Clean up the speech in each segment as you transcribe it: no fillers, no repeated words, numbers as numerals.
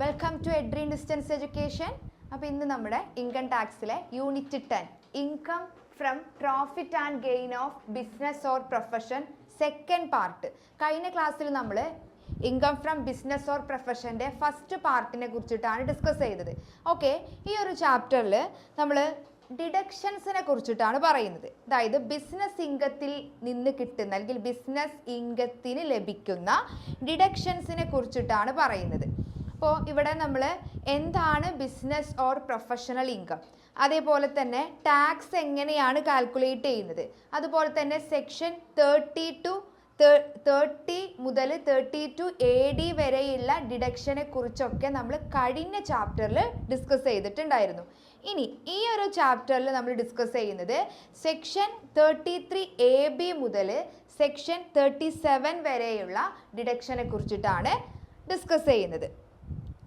Welcome to എഡ്രീൻ distance education. അപ്പോൾ ഇന്ന് നമ്മുടെ ഇൻകം ടാക്സിലെ unit 10 income from profit and gain of business or profession second part. കഴിഞ്ഞ ക്ലാസ്സിൽ നമ്മൾ ഇൻകം ഫ്രം ബിസിനസ് ഓർ പ്രൊഫഷൻ്റെ ഫസ്റ്റ് പാർട്ടിനെ കുറിച്ചിട്ടാണ് ഡിസ്കസ് ചെയ്തത്. ഓക്കെ, ഈ ഒരു ചാപ്റ്ററിൽ നമ്മൾ ഡിഡക്ഷൻസിനെ കുറിച്ചിട്ടാണ് പറയുന്നത്. അതായത് ബിസിനസ് ഇൻകത്തിൽ നിന്ന് കിട്ടുന്ന അല്ലെങ്കിൽ ബിസിനസ് ഇൻകത്തിന് ലഭിക്കുന്ന ഡിഡക്ഷൻസിനെ കുറിച്ചിട്ടാണ് പറയുന്നത്. അപ്പോൾ ഇവിടെ നമ്മൾ എന്താണ് ബിസിനസ് ഓർ പ്രൊഫഷണൽ ഇൻകം, അതേപോലെ തന്നെ ടാക്സ് എങ്ങനെയാണ് കാൽക്കുലേറ്റ് ചെയ്യുന്നത്, അതുപോലെ തന്നെ സെക്ഷൻ 30 മുതൽ 32 AD വരെയുള്ള ഡിഡക്ഷനെ കുറിച്ചൊക്കെ നമ്മൾ കഴിഞ്ഞ ചാപ്റ്ററിൽ ഡിസ്കസ് ചെയ്തിട്ടുണ്ടായിരുന്നു. ഇനി ഈ ഒരു ചാപ്റ്ററിൽ നമ്മൾ ഡിസ്കസ് ചെയ്യുന്നത് സെക്ഷൻ 33 AB മുതൽ സെക്ഷൻ 37 വരെയുള്ള ഡിഡക്ഷനെ കുറിച്ചിട്ടാണ് ഡിസ്കസ് ചെയ്യുന്നത്.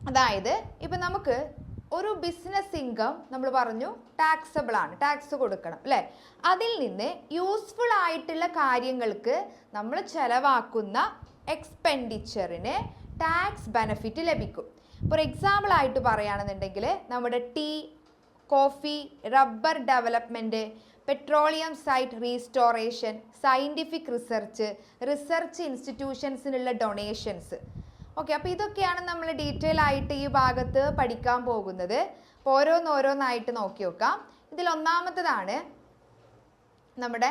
അതായത് ഇപ്പം നമുക്ക് ഒരു ബിസിനസ് ഇൻകം നമ്മൾ പറഞ്ഞു ടാക്സബിൾ ആണ്, ടാക്സ് കൊടുക്കണം അല്ലേ. അതിൽ നിന്ന് യൂസ്ഫുൾ ആയിട്ടുള്ള കാര്യങ്ങൾക്ക് നമ്മൾ ചെലവാക്കുന്ന എക്സ്പെൻഡിച്ചറിന് ടാക്സ് ബെനിഫിറ്റ് ലഭിക്കും. ഫോർ എക്സാമ്പിൾ ആയിട്ട് പറയുകയാണെന്നുണ്ടെങ്കിൽ നമ്മുടെ tea, coffee, rubber development, petroleum site restoration, scientific research ഇൻസ്റ്റിറ്റ്യൂഷൻസിനുള്ള ഡൊണേഷൻസ്. ഓക്കെ, അപ്പോൾ ഇതൊക്കെയാണ് നമ്മൾ ഡീറ്റെയിൽ ആയിട്ട് ഈ ഭാഗത്ത് പഠിക്കാൻ പോകുന്നത്. അപ്പോൾ ഓരോന്നായിട്ട് നോക്കി നോക്കാം. ഇതിൽ ഒന്നാമത്തതാണ് നമ്മുടെ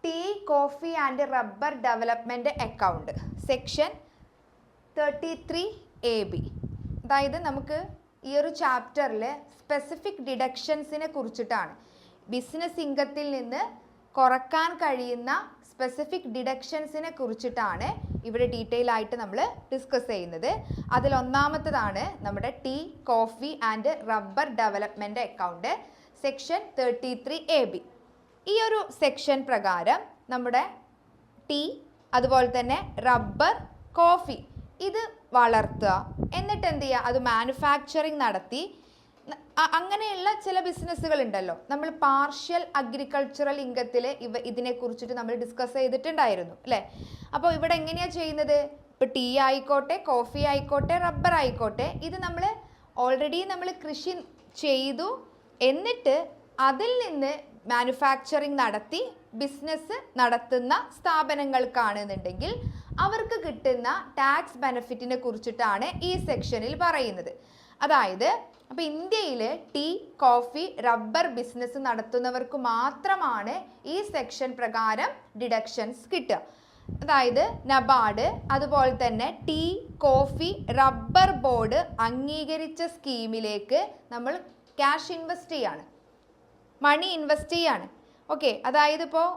tea, coffee and rubber development account, section 33 AB. അതായത് നമുക്ക് ഈ ഒരു ചാപ്റ്ററിൽ സ്പെസിഫിക് ഡിഡക്ഷൻസിനെ കുറിച്ചിട്ടാണ്, ബിസിനസ് ഇൻകത്തിൽ നിന്ന് കുറക്കാൻ കഴിയുന്ന സ്പെസിഫിക് ഡിഡക്ഷൻസിനെ കുറിച്ചിട്ടാണ് ഇവിടെ ഡീറ്റെയിൽ ആയിട്ട് നമ്മൾ ഡിസ്കസ് ചെയ്യുന്നത്. അതിൽ ഒന്നാമത്തതാണ് നമ്മുടെ tea, coffee and rubber development account, section 33 AB. ഈ ഒരു സെക്ഷൻ പ്രകാരം നമ്മുടെ ടീ, അതുപോലെ തന്നെ റബ്ബർ, കോഫി ഇത് വളർത്തുക, എന്നിട്ട് എന്ത് ചെയ്യുക, അത് മാനുഫാക്ചറിങ് നടത്തി അങ്ങനെയുള്ള ചില ബിസിനസ്സുകൾ ഉണ്ടല്ലോ. നമ്മൾ പാർഷ്യൽ അഗ്രികൾച്ചറൽ ഇൻകത്തിൽ ഇതിനെ കുറിച്ചിട്ട് നമ്മൾ ഡിസ്കസ് ചെയ്തിട്ടുണ്ടായിരുന്നു അല്ലേ. അപ്പോൾ ഇവിടെ എങ്ങനെയാണ് ചെയ്യുന്നത്, ഇപ്പോൾ ടീ ആയിക്കോട്ടെ, കോഫി ആയിക്കോട്ടെ, റബ്ബർ ആയിക്കോട്ടെ, ഇത് നമ്മൾ ഓൾറെഡി നമ്മൾ കൃഷി ചെയ്തു, എന്നിട്ട് അതിൽ നിന്ന് മാനുഫാക്ചറിങ് നടത്തി ബിസിനസ് നടത്തുന്ന സ്ഥാപനങ്ങൾക്കാണെന്നുണ്ടെങ്കിൽ അവർക്ക് കിട്ടുന്ന ടാക്സ് ബെനിഫിറ്റിനെ കുറിച്ചിട്ടാണ് ഈ സെക്ഷനിൽ പറയുന്നത്. അതായത് അപ്പോൾ ഇന്ത്യയിൽ ടീ, കോഫി, റബ്ബർ ബിസിനസ് നടത്തുന്നവർക്ക് മാത്രമാണ് ഈ സെക്ഷൻ പ്രകാരം ഡിഡക്ഷൻസ് കിട്ടുക. അതായത് നബാർഡ്, അതുപോലെ തന്നെ ടീ, കോഫി, റബ്ബർ ബോർഡ് അംഗീകരിച്ച സ്കീമിലേക്ക് നമ്മൾ ക്യാഷ് ഇൻവെസ്റ്റ് ചെയ്യാണ്, മണി ഇൻവെസ്റ്റ് ചെയ്യാണ്. ഓക്കെ, അതായത് ഇപ്പോൾ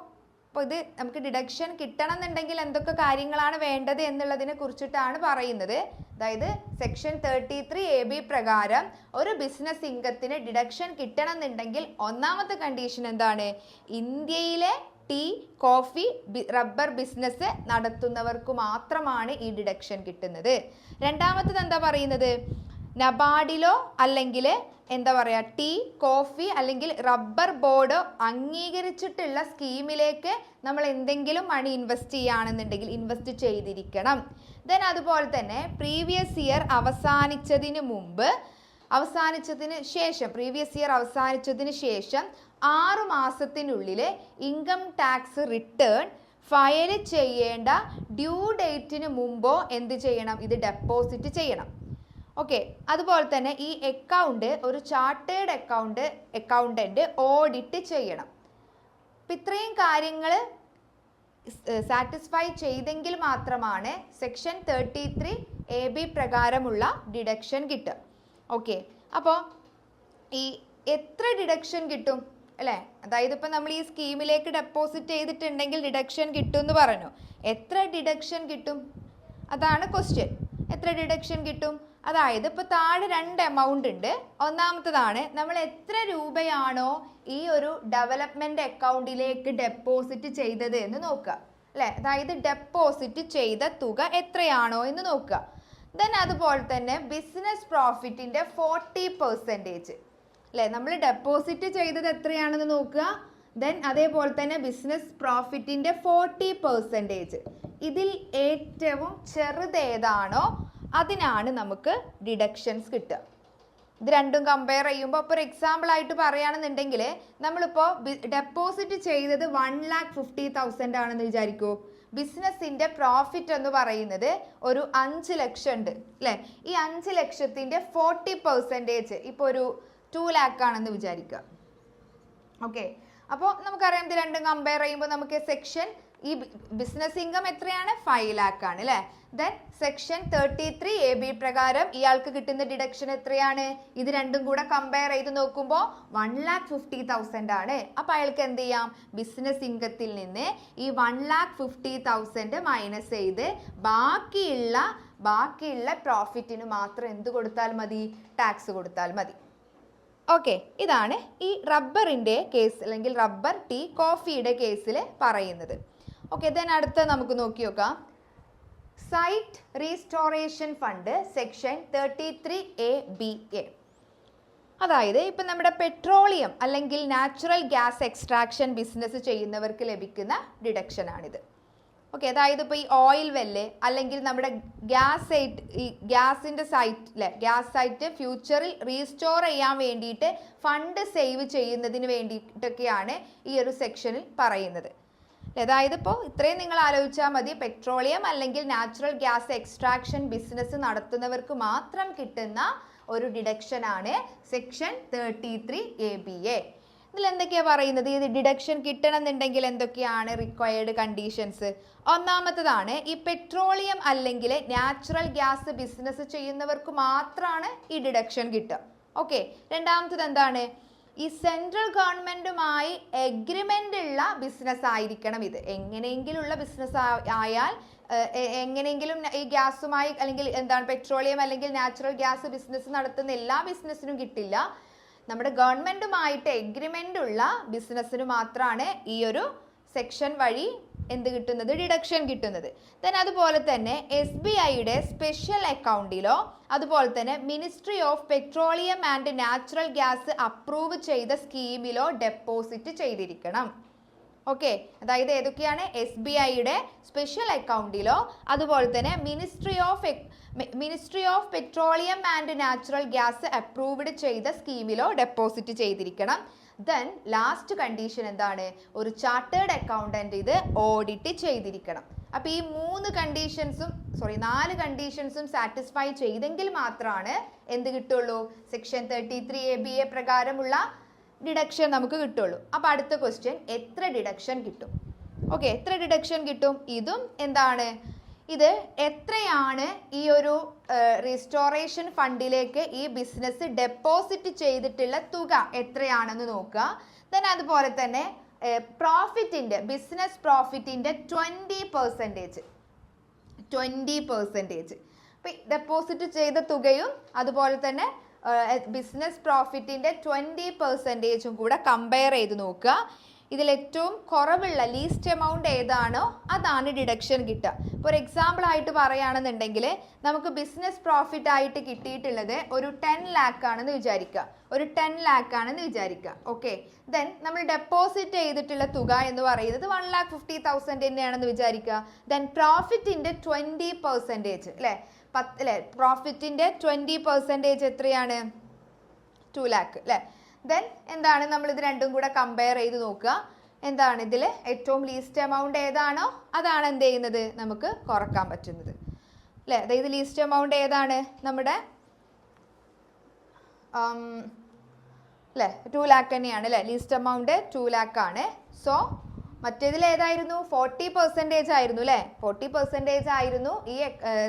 ഇത് നമുക്ക് ഡിഡക്ഷൻ കിട്ടണം എന്നുണ്ടെങ്കിൽ എന്തൊക്കെ കാര്യങ്ങളാണ് വേണ്ടത് എന്നുള്ളതിനെ കുറിച്ചിട്ടാണ് പറയുന്നത്. അതായത് സെക്ഷൻ 33 AB പ്രകാരം ഒരു ബിസിനസ് ഇൻകത്തിന് ഡിഡക്ഷൻ കിട്ടണം എന്നുണ്ടെങ്കിൽ ഒന്നാമത്തെ കണ്ടീഷൻ എന്താണ്, ഇന്ത്യയിലെ ടീ, കോഫി, റബ്ബർ ബിസിനസ് നടത്തുന്നവർക്ക് മാത്രമാണ് ഈ ഡിഡക്ഷൻ കിട്ടുന്നത്. രണ്ടാമത്തത് എന്താ പറയുന്നത്, നബാർഡിലോ അല്ലെങ്കിൽ എന്താ പറയുക ടീ, കോഫി അല്ലെങ്കിൽ റബ്ബർ ബോർഡ് അംഗീകരിച്ചിട്ടുള്ള സ്കീമിലേക്ക് നമ്മൾ എന്തെങ്കിലും മണി ഇൻവെസ്റ്റ് ചെയ്യുകയാണെന്നുണ്ടെങ്കിൽ ഇൻവെസ്റ്റ് ചെയ്തിരിക്കണം. ദെൻ അതുപോലെ തന്നെ പ്രീവിയസ് ഇയർ അവസാനിച്ചതിന് ശേഷം 6 മാസത്തിനുള്ളിൽ ഇൻകം ടാക്സ് റിട്ടേൺ ഫയൽ ചെയ്യേണ്ട ഡ്യൂ ഡേറ്റിന് മുമ്പോ എന്ത് ചെയ്യണം, ഇത് ഡെപ്പോസിറ്റ് ചെയ്യണം. ഓക്കെ, അതുപോലെ തന്നെ ഈ അക്കൗണ്ട് ഒരു ചാർട്ടേഡ് അക്കൗണ്ടൻറ്റ് ഓഡിറ്റ് ചെയ്യണം. അപ്പം ഇത്രയും കാര്യങ്ങൾ സാറ്റിസ്ഫൈ ചെയ്തെങ്കിൽ മാത്രമാണ് സെക്ഷൻ 33 AB പ്രകാരമുള്ള ഡിഡക്ഷൻ കിട്ടുക. ഓക്കെ, അപ്പോൾ ഈ എത്ര ഡിഡക്ഷൻ കിട്ടും അല്ലേ, അതായത് ഇപ്പം നമ്മൾ ഈ സ്കീമിലേക്ക് ഡെപ്പോസിറ്റ് ചെയ്തിട്ടുണ്ടെങ്കിൽ ഡിഡക്ഷൻ കിട്ടും എന്ന് പറഞ്ഞു. എത്ര ഡിഡക്ഷൻ കിട്ടും, അതാണ് ക്വസ്റ്റ്യൻ. എത്ര ഡിഡക്ഷൻ കിട്ടും, അതായത് ഇപ്പോൾ താഴെ 2 എമൗണ്ട് ഉണ്ട്. ഒന്നാമത്തതാണ് നമ്മൾ എത്ര രൂപയാണോ ഈ ഒരു ഡെവലപ്മെൻറ്റ് അക്കൗണ്ടിലേക്ക് ഡെപ്പോസിറ്റ് ചെയ്തത് എന്ന് നോക്കുക അല്ലേ. അതായത് ഡെപ്പോസിറ്റ് ചെയ്ത തുക എത്രയാണോ എന്ന് നോക്കുക. ദെൻ അതുപോലെ തന്നെ ബിസിനസ് പ്രോഫിറ്റിൻ്റെ 40% അല്ലേ, നമ്മൾ ഡെപ്പോസിറ്റ് ചെയ്തത് എത്രയാണെന്ന് നോക്കുക. ദെൻ അതേപോലെ തന്നെ ബിസിനസ് പ്രോഫിറ്റിൻ്റെ 40%, ഇതിൽ ഏറ്റവും ചെറുതേതാണോ അതിനാണ് നമുക്ക് ഡിഡക്ഷൻസ് കിട്ടുക. ഇത് രണ്ടും കമ്പയർ ചെയ്യുമ്പോൾ ഇപ്പോൾ ഒരു എക്സാമ്പിൾ ആയിട്ട് പറയുകയാണെന്നുണ്ടെങ്കിൽ നമ്മളിപ്പോൾ ഡെപ്പോസിറ്റ് ചെയ്തത് 1,50,000 ആണെന്ന് വിചാരിക്കൂ. ബിസിനസ്സിൻ്റെ പ്രോഫിറ്റ് എന്ന് പറയുന്നത് ഒരു 5 ലക്ഷം ഉണ്ട് അല്ലേ. ഈ 5 ലക്ഷത്തിൻ്റെ 40% ഇപ്പോൾ ഒരു 2 lakh ആണെന്ന് വിചാരിക്കുക. ഓക്കെ, അപ്പോൾ നമുക്കറിയാം ഇത് രണ്ടും കമ്പയർ ചെയ്യുമ്പോൾ നമുക്ക് സെക്ഷൻ ഈ ബിസിനസ് ഇൻകം എത്രയാണ് 5 lakh ആണ് അല്ലേ. ദെൻ സെക്ഷൻ 33AB പ്രകാരം ഇയാൾക്ക് കിട്ടുന്ന ഡിഡക്ഷൻ എത്രയാണ്? ഇത് രണ്ടും കൂടെ കമ്പയർ ചെയ്ത് നോക്കുമ്പോൾ 1,50,000 ആണ്. അപ്പോൾ അയാൾക്ക് എന്ത് ചെയ്യാം? ബിസിനസ് ഇൻകത്തിൽ നിന്ന് ഈ 1,50,000 മൈനസ് ചെയ്ത് ബാക്കിയുള്ള പ്രോഫിറ്റിന് മാത്രം എന്ത് കൊടുത്താൽ മതി? ടാക്സ് കൊടുത്താൽ മതി. ഓക്കെ, ഇതാണ് ഈ റബ്ബറിൻ്റെ കേസ് അല്ലെങ്കിൽ റബ്ബർ, ടീ, കോഫിയുടെ കേസിൽ പറയുന്നത്. ഓക്കെ, ദെൻ അടുത്ത നമുക്ക് നോക്കി നോക്കാം. Site restoration fund section 33A(B)(A). അതായത് ഇപ്പം നമ്മുടെ പെട്രോളിയം അല്ലെങ്കിൽ നാച്ചുറൽ ഗ്യാസ് എക്സ്ട്രാക്ഷൻ ബിസിനസ് ചെയ്യുന്നവർക്ക് ലഭിക്കുന്ന ഡിഡക്ഷനാണിത്. ഓക്കെ, അതായത് ഇപ്പോൾ ഈ ഓയിൽ വെല്ല് അല്ലെങ്കിൽ നമ്മുടെ ഗ്യാസിൻ്റെ ഗ്യാസ് സൈറ്റ് ഫ്യൂച്ചറിൽ റീസ്റ്റോർ ചെയ്യാൻ വേണ്ടിയിട്ട് ഫണ്ട് സേവ് ചെയ്യുന്നതിന് വേണ്ടിയിട്ടൊക്കെയാണ് ഈ ഒരു സെക്ഷനിൽ പറയുന്നത്. അതായത് ഇപ്പോൾ ഇത്രയും നിങ്ങൾ ആലോചിച്ചാൽ മതി. പെട്രോളിയം അല്ലെങ്കിൽ നാച്ചുറൽ ഗ്യാസ് എക്സ്ട്രാക്ഷൻ ബിസിനസ് നടത്തുന്നവർക്ക് മാത്രം കിട്ടുന്ന ഒരു ഡിഡക്ഷനാണ് സെക്ഷൻ 33A(B)(A). ഇതിൽ എന്തൊക്കെയാണ് പറയുന്നത്? ഇത് ഡിഡക്ഷൻ കിട്ടണമെന്നുണ്ടെങ്കിൽ എന്തൊക്കെയാണ് റിക്വയർഡ് കണ്ടീഷൻസ്? ഒന്നാമത്തതാണ് ഈ പെട്രോളിയം അല്ലെങ്കിൽ നാച്ചുറൽ ഗ്യാസ് ബിസിനസ് ചെയ്യുന്നവർക്ക് മാത്രമാണ് ഈ ഡിഡക്ഷൻ കിട്ടുക. ഓക്കെ, രണ്ടാമത്തത് എന്താണ്? ഈ സെൻട്രൽ ഗവൺമെൻറ്റുമായി എഗ്രിമെൻ്റ് ഉള്ള ബിസിനസ് ആയിരിക്കണം. ഇത് എങ്ങനെയെങ്കിലും ഉള്ള ബിസിനസ് ആയാൽ എങ്ങനെയെങ്കിലും ഈ ഗ്യാസുമായി അല്ലെങ്കിൽ എന്താണ് പെട്രോളിയം അല്ലെങ്കിൽ നാച്ചുറൽ ഗ്യാസ് ബിസിനസ് നടത്തുന്ന എല്ലാ ബിസിനസ്സിനും കിട്ടില്ല. നമ്മുടെ ഗവൺമെൻറ്റുമായിട്ട് എഗ്രിമെൻ്റ് ഉള്ള ബിസിനസ്സിന് മാത്രമാണ് ഈ ഒരു സെക്ഷൻ വഴി എന്ത് കിട്ടുന്നത്? ഡിഡക്ഷൻ കിട്ടുന്നത്. ദെൻ അതുപോലെ തന്നെ SBIയുടെ സ്പെഷ്യൽ അക്കൗണ്ടിലോ അതുപോലെ തന്നെ ministry of petroleum and natural gas approve ചെയ്ത സ്കീമിലോ ഡെപ്പോസിറ്റ് ചെയ്തിരിക്കണം. ഓക്കെ, അതായത് ഏതൊക്കെയാണ്? SBIയുടെ സ്പെഷ്യൽ അക്കൗണ്ടിലോ അതുപോലെ തന്നെ ministry of petroleum and natural gas approved ചെയ്ത സ്കീമിലോ ഡെപ്പോസിറ്റ് ചെയ്തിരിക്കണം. ദെൻ ലാസ്റ്റ് കണ്ടീഷൻ എന്താണ്? ഒരു ചാർട്ടേഡ് അക്കൗണ്ടന്റ് ഇത് ഓഡിറ്റ് ചെയ്തിരിക്കണം. അപ്പോൾ ഈ 4 കണ്ടീഷൻസും സാറ്റിസ്ഫൈ ചെയ്തെങ്കിൽ മാത്രമാണ് എന്ത് കിട്ടുള്ളൂ? സെക്ഷൻ 33A(B)(A) പ്രകാരമുള്ള ഡിഡക്ഷൻ നമുക്ക് കിട്ടുള്ളൂ. അപ്പോൾ അടുത്ത ക്വസ്റ്റ്യൻ, എത്ര ഡിഡക്ഷൻ കിട്ടും? ഓക്കെ, എത്ര ഡിഡക്ഷൻ കിട്ടും? ഇതും എന്താണ്? ഇത് എത്രയാണ് ഈ ഒരു റീസ്റ്റോറേഷൻ ഫണ്ടിലേക്ക് ഈ ബിസിനസ് ഡെപ്പോസിറ്റ് ചെയ്തിട്ടുള്ള തുക എത്രയാണെന്ന് നോക്കുക. ദെൻ അതുപോലെ തന്നെ ബിസിനസ് പ്രോഫിറ്റിൻ്റെ 20%. അപ്പം ഡെപ്പോസിറ്റ് ചെയ്ത തുകയും അതുപോലെ തന്നെ ബിസിനസ് പ്രോഫിറ്റിൻ്റെ 20%ഉം കൂടെ കമ്പയർ ചെയ്ത് നോക്കുക. ഇതിൽ ഏറ്റവും കുറവുള്ള ലീസ്റ്റ് എമൗണ്ട് ഏതാണോ അതാണ് ഡിഡക്ഷൻ കിട്ടുക. ഇപ്പോൾ ഒരു എക്സാമ്പിൾ ആയിട്ട് പറയുകയാണെന്നുണ്ടെങ്കിൽ നമുക്ക് ബിസിനസ് പ്രോഫിറ്റ് ആയിട്ട് കിട്ടിയിട്ടുള്ളത് ഒരു 10 lakh ആണെന്ന് വിചാരിക്കുക. ഓക്കെ, ദെൻ നമ്മൾ ഡെപ്പോസിറ്റ് ചെയ്തിട്ടുള്ള തുക എന്ന് പറയുന്നത് 1,50,000 തന്നെയാണെന്ന് വിചാരിക്കുക. ദെൻ പ്രോഫിറ്റിൻ്റെ 20% അല്ലേ, പ്രോഫിറ്റിൻ്റെ 20% എത്രയാണ്? 2 lakh അല്ലേ. ദെൻ എന്താണ്? നമ്മളിത് രണ്ടും കൂടെ കമ്പയർ ചെയ്ത് നോക്കുക. എന്താണ് ഇതിൽ ഏറ്റവും ലീസ്റ്റ് എമൗണ്ട് ഏതാണോ അതാണ് എന്ത് ചെയ്യുന്നത്? നമുക്ക് കുറക്കാൻ പറ്റുന്നത് അല്ലേ. അതായത് ലീസ്റ്റ് എമൗണ്ട് ഏതാണ്? നമ്മുടെ 2 lakh തന്നെയാണ് അല്ലേ. ലീസ്റ്റ് എമൗണ്ട് 2 lakh ആണ്. സോ മറ്റേതിൽ ഏതായിരുന്നു? 40% ആയിരുന്നു അല്ലേ. 40% ആയിരുന്നു ഈ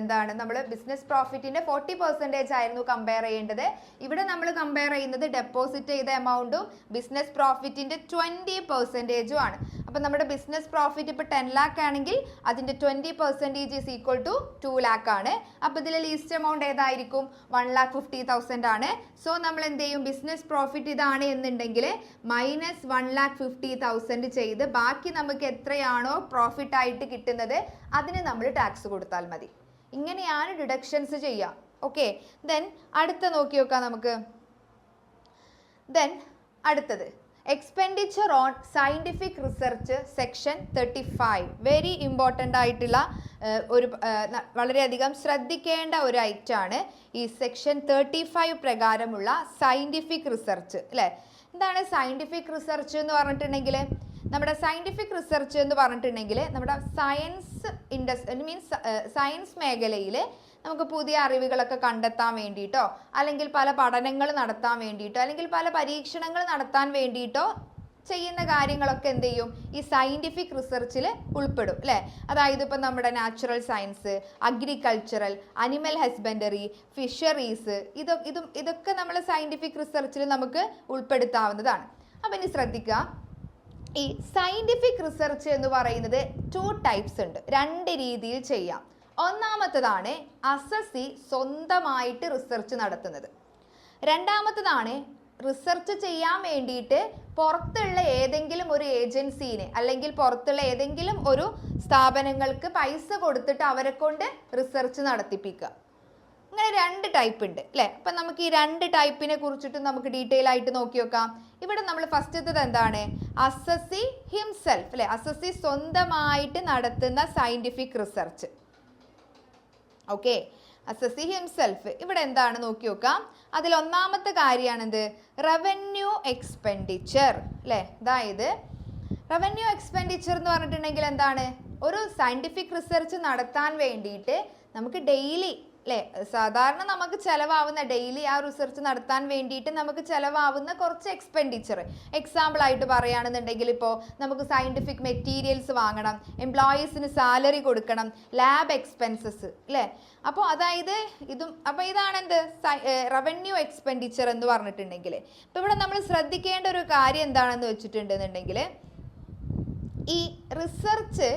എന്താണ് നമ്മൾ ബിസിനസ് പ്രോഫിറ്റിന്റെ 40% ആയിരുന്നു കമ്പയർ ചെയ്യേണ്ടത്. ഇവിടെ നമ്മൾ കമ്പയർ ചെയ്യുന്നത് ഡെപ്പോസിറ്റ് ചെയ്ത എമൗണ്ടും ബിസിനസ് പ്രോഫിറ്റിന്റെ 20% ആണ്. അപ്പം നമ്മുടെ ബിസിനസ് പ്രോഫിറ്റ് ഇപ്പോൾ 10 lakh ആണെങ്കിൽ അതിന്റെ 20% ഈസ് ഈക്വൽ ടു 2 lakh ആണ്. അപ്പോൾ ഇതിൽ ലീസ്റ്റ് എമൗണ്ട് ഏതായിരിക്കും? 1,50,000 ആണ്. സോ നമ്മൾ എന്ത് ചെയ്യും? ബിസിനസ് പ്രോഫിറ്റ് ഇതാണ് എന്നുണ്ടെങ്കിൽ മൈനസ് 1,50,000 ചെയ്ത് ബാക്കി നമുക്ക് എത്രയാണോ പ്രോഫിറ്റ് ആയിട്ട് കിട്ടുന്നത് അതിന് നമ്മൾ ടാക്സ് കൊടുത്താൽ മതി. ഇങ്ങനെയാണ് ഡിഡക്ഷൻസ് ചെയ്യുക. ഓക്കെ, ദെൻ അടുത്ത നോക്കി നോക്കാം നമുക്ക്. ദെൻ അടുത്തത് expenditure on scientific research section 35 very important ആയിട്ടുള്ള വളരെയധികം ശ്രദ്ധിക്കേണ്ട ഒരു ഐറ്റമാണ് ഈ സെക്ഷൻ 35 പ്രകാരമുള്ള സയൻറ്റിഫിക് റിസർച്ച് അല്ലേ. എന്താണ് സയൻറ്റിഫിക് റിസർച്ച് എന്ന് പറഞ്ഞിട്ടുണ്ടെങ്കിൽ? നമ്മുടെ സയൻറ്റിഫിക് റിസർച്ച് എന്ന് പറഞ്ഞിട്ടുണ്ടെങ്കിൽ നമ്മുടെ സയൻസ് മേഖലയിൽ നമുക്ക് പുതിയ അറിവുകളൊക്കെ കണ്ടെത്താൻ വേണ്ടിയിട്ടോ അല്ലെങ്കിൽ പല പഠനങ്ങൾ നടത്താൻ വേണ്ടിയിട്ടോ അല്ലെങ്കിൽ പല പരീക്ഷണങ്ങൾ നടത്താൻ വേണ്ടിയിട്ടോ ചെയ്യുന്ന കാര്യങ്ങളൊക്കെ എന്ത് ചെയ്യും? ഈ സയൻറ്റിഫിക് റിസർച്ചിൽ ഉൾപ്പെടും അല്ലേ. അതായത് ഇപ്പം നമ്മുടെ natural science, agricultural, animal husbandry, fisheries, ഇതൊക്കെ നമ്മൾ സയൻറ്റിഫിക് റിസർച്ചിൽ നമുക്ക് ഉൾപ്പെടുത്താവുന്നതാണ്. അപ്പം ഇനി ശ്രദ്ധിക്കുക, ഈ സയൻറ്റിഫിക് റിസർച്ച് എന്ന് പറയുന്നത് 2 ടൈപ്സ് ഉണ്ട്, 2 രീതിയിൽ ചെയ്യാം. ഒന്നാമത്തതാണ് അസസി സ്വന്തമായിട്ട് റിസർച്ച് നടത്തുന്നത്. രണ്ടാമത്തതാണ് റിസർച്ച് ചെയ്യാൻ വേണ്ടിയിട്ട് പുറത്തുള്ള ഏതെങ്കിലും ഒരു ഏജൻസീനെ അല്ലെങ്കിൽ പുറത്തുള്ള ഏതെങ്കിലും ഒരു സ്ഥാപനങ്ങൾക്ക് പൈസ കൊടുത്തിട്ട് അവരെ കൊണ്ട് റിസർച്ച് നടത്തിപ്പിക്കുക. അങ്ങനെ 2 ടൈപ്പ് ഉണ്ട് അല്ലേ. അപ്പം നമുക്ക് ഈ 2 ടൈപ്പിനെ കുറിച്ചിട്ട് നമുക്ക് ഡീറ്റെയിൽ ആയിട്ട് നോക്കി നോക്കാം. ഇവിടെ നമ്മൾ ഫസ്റ്റത്തത് എന്താണ്? അസസി ഹിംസെൽഫ് അല്ലേ. അസസി സ്വന്തമായിട്ട് നടത്തുന്ന scientific research. Okay, assessee himself. ഇവിടെ എന്താണ് നോക്കി നോക്കാം. അതിൽ ഒന്നാമത്തെ കാര്യമാണെന്ത്? റവന്യൂ എക്സ്പെൻഡിച്ചർ അല്ലേ. അതായത് റവന്യൂ എക്സ്പെൻഡിച്ചർ എന്ന് പറഞ്ഞിട്ടുണ്ടെങ്കിൽ എന്താണ്? ഒരു സയൻറ്റിഫിക് റിസർച്ച് നടത്താൻ വേണ്ടിയിട്ട് നമുക്ക് ഡെയിലി അല്ലേ, സാധാരണ നമുക്ക് ചിലവാകുന്ന ഡെയിലി ആ റിസർച്ച് നടത്താൻ വേണ്ടിയിട്ട് നമുക്ക് ചിലവാകുന്ന കുറച്ച് എക്സ്പെൻഡിച്ചർ. എക്സാമ്പിൾ ആയിട്ട് പറയുകയാണെന്നുണ്ടെങ്കിൽ ഇപ്പോൾ നമുക്ക് സയൻറ്റിഫിക് മെറ്റീരിയൽസ് വാങ്ങണം, എംപ്ലോയീസിന് സാലറി കൊടുക്കണം, ലാബ് എക്സ്പെൻസസ് അല്ലേ. അപ്പോൾ അതായത് ഇതാണ് എന്ത്? റവന്യൂ എക്സ്പെൻഡിച്ചർ എന്ന് പറഞ്ഞിട്ടുണ്ടെങ്കിൽ. ഇപ്പോൾ ഇവിടെ നമ്മൾ ശ്രദ്ധിക്കേണ്ട ഒരു കാര്യം എന്താണെന്ന് വെച്ചിട്ടുണ്ടെന്നുണ്ടെങ്കിൽ ഈ റിസർച്ച്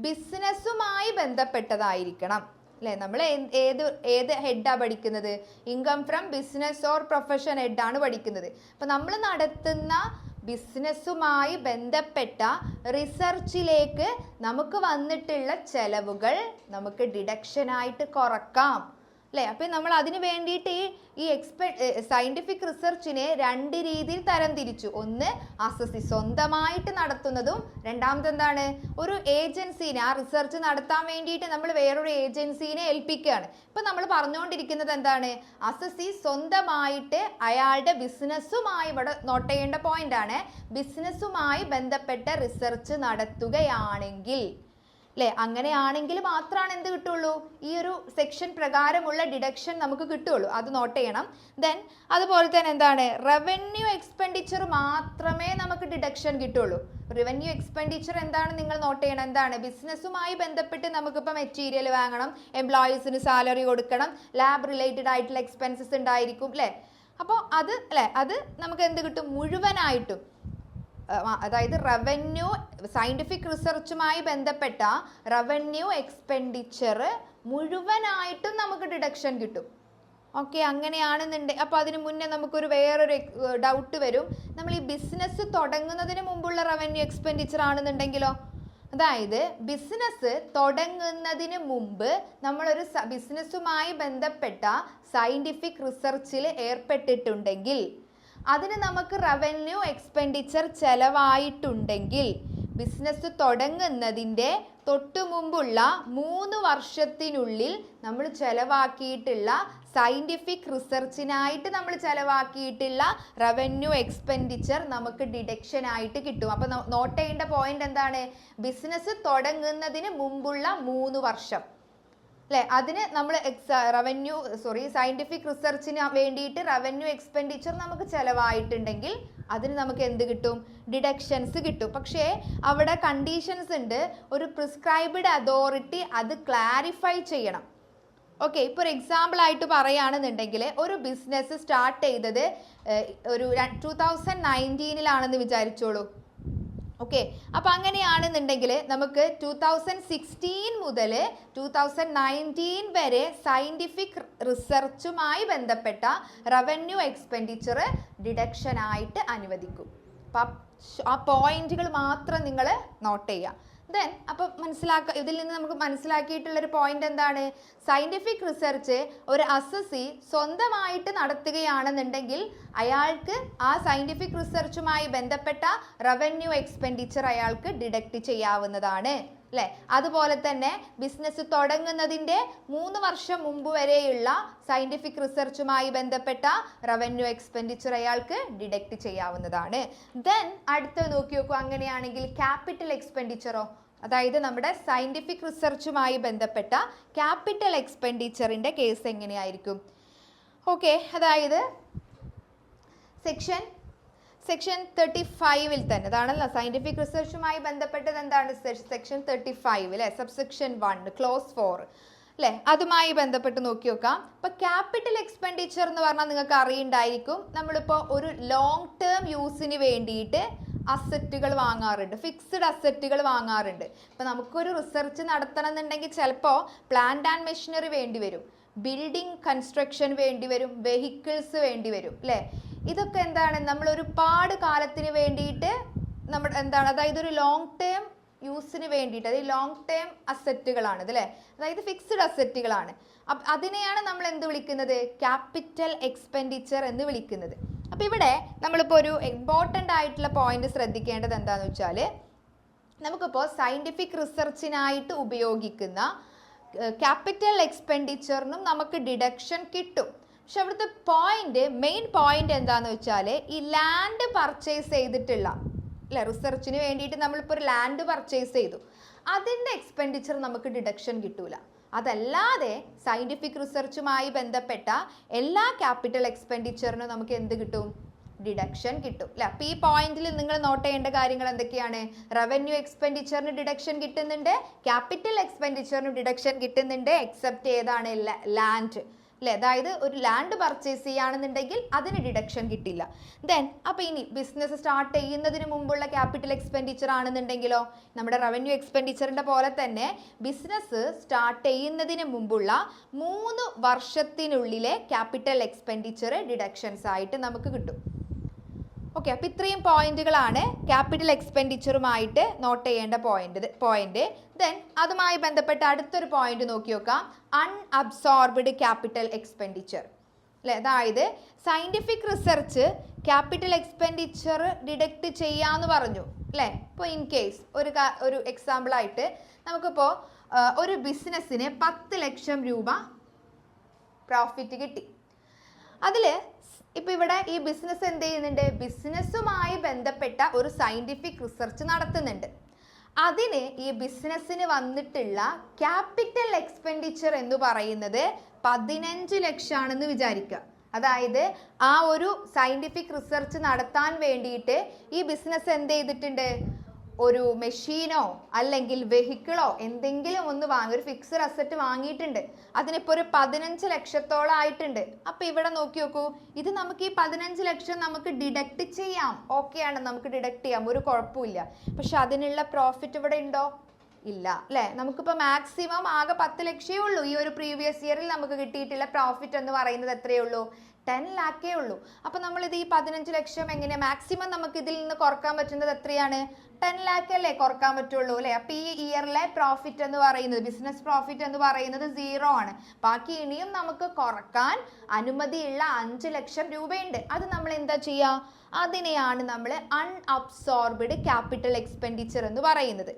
ബിസിനസ്സുമായി ബന്ധപ്പെട്ടതായിരിക്കണം അല്ലേ. നമ്മൾ ഏത് ഹെഡാണ് പഠിക്കുന്നത്? Income from business or profession ഹെഡാണ് പഠിക്കുന്നത്. അപ്പം നമ്മൾ നടത്തുന്ന ബിസിനസ്സുമായി ബന്ധപ്പെട്ട റിസർച്ചിലേക്ക് നമുക്ക് വന്നിട്ടുള്ള ചെലവുകൾ നമുക്ക് ഡിഡക്ഷനായിട്ട് കുറക്കാം അല്ലേ. അപ്പം നമ്മൾ അതിന് വേണ്ടിയിട്ട് ഈ സയൻറ്റിഫിക് റിസർച്ചിനെ 2 രീതിയിൽ തരംതിരിച്ചു. ഒന്ന് അസസി സ്വന്തമായിട്ട് നടത്തുന്നതും, രണ്ടാമത് എന്താണ്? ഒരു ഏജൻസീനെ ആ റിസർച്ച് നടത്താൻ വേണ്ടിയിട്ട് നമ്മൾ വേറൊരു ഏജൻസീനെ ഏൽപ്പിക്കുകയാണ്. ഇപ്പം നമ്മൾ പറഞ്ഞുകൊണ്ടിരിക്കുന്നത് എന്താണ്? അസസി സ്വന്തമായിട്ട് അയാളുടെ ബിസിനസ്സുമായി, ഇവിടെ നോട്ട് ചെയ്യേണ്ട പോയിന്റ് ആണ്, ബിസിനസ്സുമായി ബന്ധപ്പെട്ട റിസർച്ച് നടത്തുകയാണെങ്കിൽ അല്ലേ, അങ്ങനെയാണെങ്കിൽ മാത്രമാണ് എന്ത് കിട്ടുള്ളൂ? ഈ ഒരു സെക്ഷൻ പ്രകാരമുള്ള ഡിഡക്ഷൻ നമുക്ക് കിട്ടുള്ളൂ. അത് നോട്ട് ചെയ്യണം. ദെൻ അതുപോലെ തന്നെ എന്താണ്? റവന്യൂ എക്സ്പെൻഡിച്ചർ മാത്രമേ നമുക്ക് ഡിഡക്ഷൻ കിട്ടുള്ളൂ. റവന്യൂ എക്സ്പെൻഡിച്ചർ എന്താണ് നിങ്ങൾ നോട്ട് ചെയ്യണം. എന്താണ്? ബിസിനസ്സുമായി ബന്ധപ്പെട്ട് നമുക്കിപ്പോൾ മെറ്റീരിയൽ വാങ്ങണം, എംപ്ലോയീസിന് സാലറി കൊടുക്കണം, ലാബ് റിലേറ്റഡ് ആയിട്ടുള്ള എക്സ്പെൻസസ് ഉണ്ടായിരിക്കും അല്ലേ. അപ്പോൾ അത് നമുക്ക് എന്ത് കിട്ടും? മുഴുവനായിട്ടും, അതായത് റവന്യൂ സയൻറ്റിഫിക് റിസർച്ചുമായി ബന്ധപ്പെട്ട റവന്യൂ എക്സ്പെൻഡിച്ചർ മുഴുവനായിട്ടും നമുക്ക് ഡിഡക്ഷൻ കിട്ടും. ഓക്കെ, അങ്ങനെയാണെന്നുണ്ടെങ്കിൽ അപ്പോൾ അതിന് മുന്നേ നമുക്കൊരു വേറൊരു ഡൗട്ട് വരും. നമ്മൾ ഈ ബിസിനസ് തുടങ്ങുന്നതിന് മുമ്പുള്ള റവന്യൂ എക്സ്പെൻഡിച്ചർ ആണെന്നുണ്ടെങ്കിലോ? അതായത് ബിസിനസ് തുടങ്ങുന്നതിന് മുമ്പ് നമ്മളൊരു ബിസിനസ്സുമായി ബന്ധപ്പെട്ട സയൻറ്റിഫിക് റിസർച്ചിൽ ഏർപ്പെട്ടിട്ടുണ്ടെങ്കിൽ അതിന് നമുക്ക് റവന്യൂ എക്സ്പെൻഡിച്ചർ ചെലവായിട്ടുണ്ടെങ്കിൽ ബിസിനസ് തുടങ്ങുന്നതിൻ്റെ തൊട്ടു മുമ്പുള്ള 3 വർഷത്തിനുള്ളിൽ നമ്മൾ ചെലവാക്കിയിട്ടുള്ള സയൻറ്റിഫിക് റിസർച്ചിനായിട്ട് നമ്മൾ ചെലവാക്കിയിട്ടുള്ള റവന്യൂ എക്സ്പെൻഡിച്ചർ നമുക്ക് ഡിഡക്ഷൻ ആയിട്ട് കിട്ടും. അപ്പോൾ നോട്ട് ചെയ്യേണ്ട പോയിന്റ് എന്താണ്? ബിസിനസ് തുടങ്ങുന്നതിന് മുമ്പുള്ള 3 വർഷം അല്ലേ, അതിന് നമ്മൾ സയൻറ്റിഫിക് റിസർച്ചിന് വേണ്ടിയിട്ട് റവന്യൂ എക്സ്പെൻഡിച്ചർ നമുക്ക് ചിലവായിട്ടുണ്ടെങ്കിൽ അതിന് നമുക്ക് എന്ത് കിട്ടും? ഡിഡക്ഷൻസ് കിട്ടും. പക്ഷേ അവിടെ കണ്ടീഷൻസ് ഉണ്ട്. ഒരു പ്രിസ്ക്രൈബ്ഡ് അതോറിറ്റി അത് ക്ലാരിഫൈ ചെയ്യണം. ഓക്കെ, ഇപ്പോൾ ഒരു എക്സാമ്പിൾ ആയിട്ട് പറയുകയാണെന്നുണ്ടെങ്കിൽ ഒരു ബിസിനസ് സ്റ്റാർട്ട് ചെയ്തത് ഒരു 2019 വിചാരിച്ചോളൂ. ഓക്കെ, അപ്പം അങ്ങനെയാണെന്നുണ്ടെങ്കിൽ നമുക്ക് 2016 മുതൽ 2019 വരെ സയൻറ്റിഫിക് റിസർച്ചുമായി ബന്ധപ്പെട്ട റവന്യൂ എക്സ്പെൻഡിച്ചർ ഡിഡക്ഷൻ ആയിട്ട് അനുവദിക്കും. അപ്പം ആ പോയിന്റുകൾ മാത്രം നിങ്ങൾ നോട്ട് ചെയ്യുക. ദെൻ അപ്പോൾ ഇതിൽ നിന്ന് നമുക്ക് മനസ്സിലാക്കിയിട്ടുള്ളൊരു പോയിന്റ് എന്താണ്? സയന്റിഫിക് റിസർച്ച് ഒരു അസസി സ്വന്തമായിട്ട് നടത്തുകയാണെന്നുണ്ടെങ്കിൽ അയാൾക്ക് ആ സയന്റിഫിക് റിസർച്ചുമായി ബന്ധപ്പെട്ട റവന്യൂ എക്സ്പെൻഡിച്ചർ അയാൾക്ക് ഡിഡക്റ്റ് ചെയ്യാവുന്നതാണ് അല്ലേ? അതുപോലെ തന്നെ ബിസിനസ് തുടങ്ങുന്നതിൻ്റെ 3 വർഷം മുമ്പ് വരെയുള്ള സയന്റിഫിക് റിസർച്ചുമായി ബന്ധപ്പെട്ട റവന്യൂ എക്സ്പെൻഡിച്ചർ അയാൾക്ക് ഡിഡക്റ്റ് ചെയ്യാവുന്നതാണ്. ദെൻ അടുത്ത നോക്കി നോക്കൂ, അങ്ങനെയാണെങ്കിൽ ക്യാപിറ്റൽ എക്സ്പെൻഡിച്ചറോ? അതായത് നമ്മുടെ സയന്റിഫിക് റിസർച്ചുമായി ബന്ധപ്പെട്ട ക്യാപിറ്റൽ എക്സ്പെൻഡിച്ചറിൻ്റെ കേസ് എങ്ങനെയായിരിക്കും? ഓക്കെ, അതായത് സെക്ഷൻ 35 തന്നെ അതാണല്ലോ സയന്റിഫിക് റിസർച്ചുമായി ബന്ധപ്പെട്ടത്. എന്താണ് സെക്ഷൻ 35 അല്ലെ? സബ്സെക്ഷൻ 1 ക്ലോസ് 4 അല്ലെ? അതുമായി ബന്ധപ്പെട്ട് നോക്കി നോക്കാം. ഇപ്പൊ ക്യാപിറ്റൽ എക്സ്പെൻഡിച്ചർ എന്ന് പറഞ്ഞാൽ നിങ്ങൾക്ക് അറിയുണ്ടായിരിക്കും, നമ്മളിപ്പോൾ ഒരു ലോങ് ടേം യൂസിന് വേണ്ടിയിട്ട് അസറ്റുകൾ വാങ്ങാറുണ്ട്, ഫിക്സ്ഡ് അസറ്റുകൾ വാങ്ങാറുണ്ട്. ഇപ്പൊ നമുക്കൊരു റിസർച്ച് നടത്തണം എന്നുണ്ടെങ്കിൽ ചിലപ്പോൾ പ്ലാന്റ് ആൻഡ് മെഷീനറി വേണ്ടി വരും, ബിൽഡിംഗ് കൺസ്ട്രക്ഷൻ വേണ്ടി വരും, വെഹിക്കിൾസ് വേണ്ടി വരും അല്ലേ? ഇതൊക്കെ എന്താണ്, നമ്മൾ ഒരുപാട് കാലത്തിന് വേണ്ടിയിട്ട് അതായത് ഒരു ലോങ് ടേം യൂസിന് വേണ്ടിയിട്ട്, അതായത് ലോങ് ടേം അസറ്റുകളാണ് ഇത് അല്ലേ? അതായത് ഫിക്സ്ഡ് അസറ്റുകളാണ്. അതിനെയാണ് നമ്മൾ എന്ത് വിളിക്കുന്നത്? ക്യാപിറ്റൽ എക്സ്പെൻഡിച്ചർ എന്ന് വിളിക്കുന്നത്. അപ്പോൾ ഇവിടെ നമ്മളിപ്പോൾ ഒരു ഇമ്പോർട്ടൻ്റ് ആയിട്ടുള്ള പോയിന്റ് ശ്രദ്ധിക്കേണ്ടത് എന്താണെന്ന് വെച്ചാൽ, നമുക്കിപ്പോൾ സയന്റിഫിക് റിസർച്ചിനായിട്ട് ഉപയോഗിക്കുന്ന ക്യാപിറ്റൽ എക്സ്പെൻഡിച്ചറിനും നമുക്ക് ഡിഡക്ഷൻ കിട്ടും. പക്ഷെ അവിടുത്തെ മെയിൻ പോയിന്റ് എന്താണെന്ന് വെച്ചാൽ, ഈ ലാൻഡ് പർച്ചേസ് ചെയ്തിട്ടുള്ള അല്ലെ, റിസർച്ചിന് വേണ്ടിയിട്ട് നമ്മളിപ്പോൾ ഒരു ലാൻഡ് പർച്ചേസ് ചെയ്തു, അതിൻ്റെ എക്സ്പെൻഡിച്ചർ നമുക്ക് ഡിഡക്ഷൻ കിട്ടൂല. അതല്ലാതെ സയന്റിഫിക് റിസർച്ചുമായി ബന്ധപ്പെട്ട എല്ലാ ക്യാപിറ്റൽ എക്സ്പെൻഡിച്ചറിനും നമുക്ക് എന്ത് കിട്ടും? ഡിഡക്ഷൻ കിട്ടും അല്ലെ? അപ്പോൾ ഈ പോയിന്റിൽ നിങ്ങൾ നോട്ട് ചെയ്യേണ്ട കാര്യങ്ങൾ എന്തൊക്കെയാണ്? റവന്യൂ എക്സ്പെൻഡിച്ചറിന് ഡിഡക്ഷൻ കിട്ടുന്നുണ്ട്, ക്യാപിറ്റൽ എക്സ്പെൻഡിച്ചറിന് ഡിഡക്ഷൻ കിട്ടുന്നുണ്ട്, എക്സെപ്റ്റ് ഏതാണ്? ലാൻഡ് അല്ലെ? അതായത് ഒരു ലാൻഡ് പർച്ചേസ് ചെയ്യുകയാണെന്നുണ്ടെങ്കിൽ അതിന് ഡിഡക്ഷൻ കിട്ടില്ല. ദെൻ അപ്പോൾ ഇനി ബിസിനസ് സ്റ്റാർട്ട് ചെയ്യുന്നതിന് മുമ്പുള്ള ക്യാപിറ്റൽ എക്സ്പെൻഡിച്ചർ ആണെന്നുണ്ടെങ്കിലോ, നമ്മുടെ റവന്യൂ എക്സ്പെൻഡിച്ചറിൻ്റെ പോലെ തന്നെ ബിസിനസ് സ്റ്റാർട്ട് ചെയ്യുന്നതിന് മുമ്പുള്ള 3 വർഷത്തിനുള്ളിലെ ക്യാപിറ്റൽ എക്സ്പെൻഡിച്ചർ ഡിഡക്ഷൻസ് ആയിട്ട് നമുക്ക് കിട്ടും. ഓക്കെ, അപ്പോൾ ഇത്രയും പോയിന്റുകളാണ് ക്യാപിറ്റൽ എക്സ്പെൻഡിച്ചറുമായിട്ട് നോട്ട് ചെയ്യേണ്ട പോയിന്റ്. ദെൻ അതുമായി ബന്ധപ്പെട്ട അടുത്തൊരു പോയിന്റ് നോക്കി നോക്കാം, അൺഅബ്സോർബ്ഡ് ക്യാപിറ്റൽ എക്സ്പെൻഡിച്ചർ അല്ലേ? അതായത് scientific research capital expenditure deduct ചെയ്യാന്ന് പറഞ്ഞു അല്ലേ? ഇപ്പോൾ ഇൻ കേസ് ഒരു എക്സാമ്പിൾ ആയിട്ട് നമുക്കിപ്പോൾ ഒരു ബിസിനസ്സിന് 10 ലക്ഷം രൂപ പ്രോഫിറ്റ് കിട്ടി. അതിൽ ഇപ്പം ഇവിടെ ഈ ബിസിനസ് എന്ത് ചെയ്യുന്നുണ്ട്? ബിസിനസ്സുമായി ബന്ധപ്പെട്ട ഒരു സയന്റിഫിക് റിസർച്ച് നടത്തുന്നുണ്ട്. അതിന് ഈ ബിസിനസ്സിന് വന്നിട്ടുള്ള ക്യാപിറ്റൽ എക്സ്പെൻഡിച്ചർ എന്ന് പറയുന്നത് 15 ലക്ഷമാണെന്ന് വിചാരിക്കുക. അതായത് ആ ഒരു സയന്റിഫിക് റിസർച്ച് നടത്താൻ വേണ്ടിയിട്ട് ഈ ബിസിനസ് എന്ത് ചെയ്തിട്ടുണ്ട്? ഒരു മെഷീനോ അല്ലെങ്കിൽ വെഹിക്കിളോ എന്തെങ്കിലും ഒന്ന് ഒരു ഫിക്സഡ് അസറ്റ് വാങ്ങിയിട്ടുണ്ട്. അതിനിപ്പോൾ ഒരു 15 ലക്ഷത്തോളം ആയിട്ടുണ്ട്. അപ്പോൾ ഇവിടെ നോക്കി നോക്കൂ, ഇത് നമുക്ക് ഈ 15 ലക്ഷം നമുക്ക് ഡിഡക്റ്റ് ചെയ്യാം. ഓക്കെയാണ്, നമുക്ക് ഡിഡക്റ്റ് ചെയ്യാം, ഒരു കുഴപ്പമില്ല. പക്ഷെ അതിനുള്ള പ്രോഫിറ്റ് ഇവിടെ ഉണ്ടോ? ഇല്ല അല്ലേ? നമുക്കിപ്പോൾ മാക്സിമം ആകെ 10 ലക്ഷമേ ഉള്ളൂ. ഈ ഒരു പ്രീവിയസ് ഇയറിൽ നമുക്ക് കിട്ടിയിട്ടുള്ള പ്രോഫിറ്റ് എന്ന് പറയുന്നത് എത്രയേ ഉള്ളൂ? 10 ലാക്കേ ഉള്ളൂ. അപ്പോൾ നമ്മളിത് ഈ 15 ലക്ഷം എങ്ങനെ മാക്സിമം നമുക്ക് ഇതിൽ നിന്ന് കുറക്കാൻ പറ്റുന്നത് എത്രയാണ്? 10 ലാക്ക് അല്ലേ കുറക്കാൻ പറ്റുള്ളൂ അല്ലേ? അപ്പോൾ ഈ ഇയറിലെ പ്രോഫിറ്റ് എന്ന് പറയുന്നത്, ബിസിനസ് പ്രോഫിറ്റ് എന്ന് പറയുന്നത് 0 ആണ്. ബാക്കി ഇനിയും നമുക്ക് കുറക്കാൻ അനുമതിയുള്ള 5 ലക്ഷം രൂപയുണ്ട്. അത് നമ്മൾ എന്താ ചെയ്യുക? അതിനെയാണ് നമ്മൾ അൺഅബ്സോർബ്ഡ് ക്യാപിറ്റൽ എക്സ്പെൻഡിച്ചർ എന്ന് പറയുന്നത്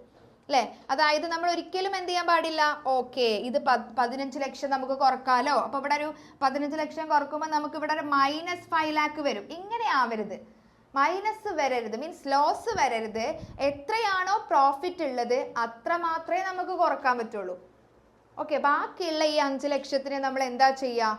അല്ലേ? അതായത് നമ്മൾ ഒരിക്കലും എന്ത് ചെയ്യാൻ പാടില്ല, ഓക്കെ ഇത് 15 ലക്ഷം നമുക്ക് കുറക്കാലോ, അപ്പോൾ ഇവിടെ ഒരു 15 ലക്ഷം കുറക്കുമ്പോൾ നമുക്ക് ഇവിടെ ഒരു -5 ലാക്ക് വരും. ഇങ്ങനെ ആവരുത്, മൈനസ് വരരുത്, മീൻസ് ലോസ് വരരുത്. എത്രയാണോ പ്രോഫിറ്റ് ഉള്ളത് അത്ര മാത്രമേ നമുക്ക് കുറക്കാൻ പറ്റുള്ളൂ. ഓക്കെ, ബാക്കിയുള്ള ഈ 5 ലക്ഷത്തിന് നമ്മൾ എന്താ ചെയ്യുക?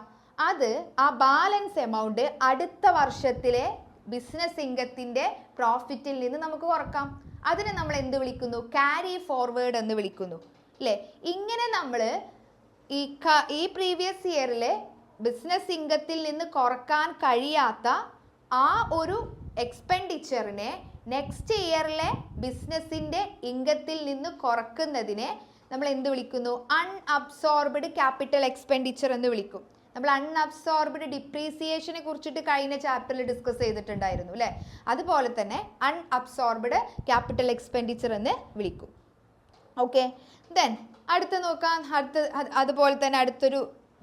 അത് ആ ബാലൻസ് എമൗണ്ട് അടുത്ത വർഷത്തിലെ ബിസിനസ് ഇൻകത്തിൻ്റെ പ്രോഫിറ്റിൽ നിന്ന് നമുക്ക് കുറക്കാം. അതിനെ നമ്മൾ എന്ത് വിളിക്കുന്നു? ക്യാരി ഫോർവേഡ് എന്ന് വിളിക്കുന്നു അല്ലേ? ഇങ്ങനെ നമ്മൾ ഈ പ്രീവിയസ് ഇയറിലെ ബിസിനസ് ഇൻകത്തിൽ നിന്ന് കുറക്കാൻ കഴിയാത്ത ആ ഒരു എക്സ്പെൻഡിച്ചറിനെ നെക്സ്റ്റ് ഇയറിലെ ബിസിനസ്സിൻ്റെ ഇൻകത്തിൽ നിന്ന് കുറക്കുന്നതിനെ നമ്മൾ എന്ത് വിളിക്കുന്നു? അൺഅബ്സോർബ്ഡ് ക്യാപിറ്റൽ എക്സ്പെൻഡിച്ചർ എന്ന് വിളിക്കും. നമ്മൾ അൺഅബ്സോർബ്ഡ് ഡിപ്രീസിയേഷനെ കുറിച്ചിട്ട് കഴിഞ്ഞ ചാപ്റ്ററിൽ ഡിസ്കസ് ചെയ്തിട്ടുണ്ടായിരുന്നു അല്ലേ? അതുപോലെ തന്നെ അൺഅബ്സോർബ്ഡ് ക്യാപിറ്റൽ എക്സ്പെൻഡിച്ചർ എന്ന് വിളിക്കും. ഓക്കെ, ദെൻ അടുത്ത് നോക്കാം. അതുപോലെ തന്നെ അടുത്തൊരു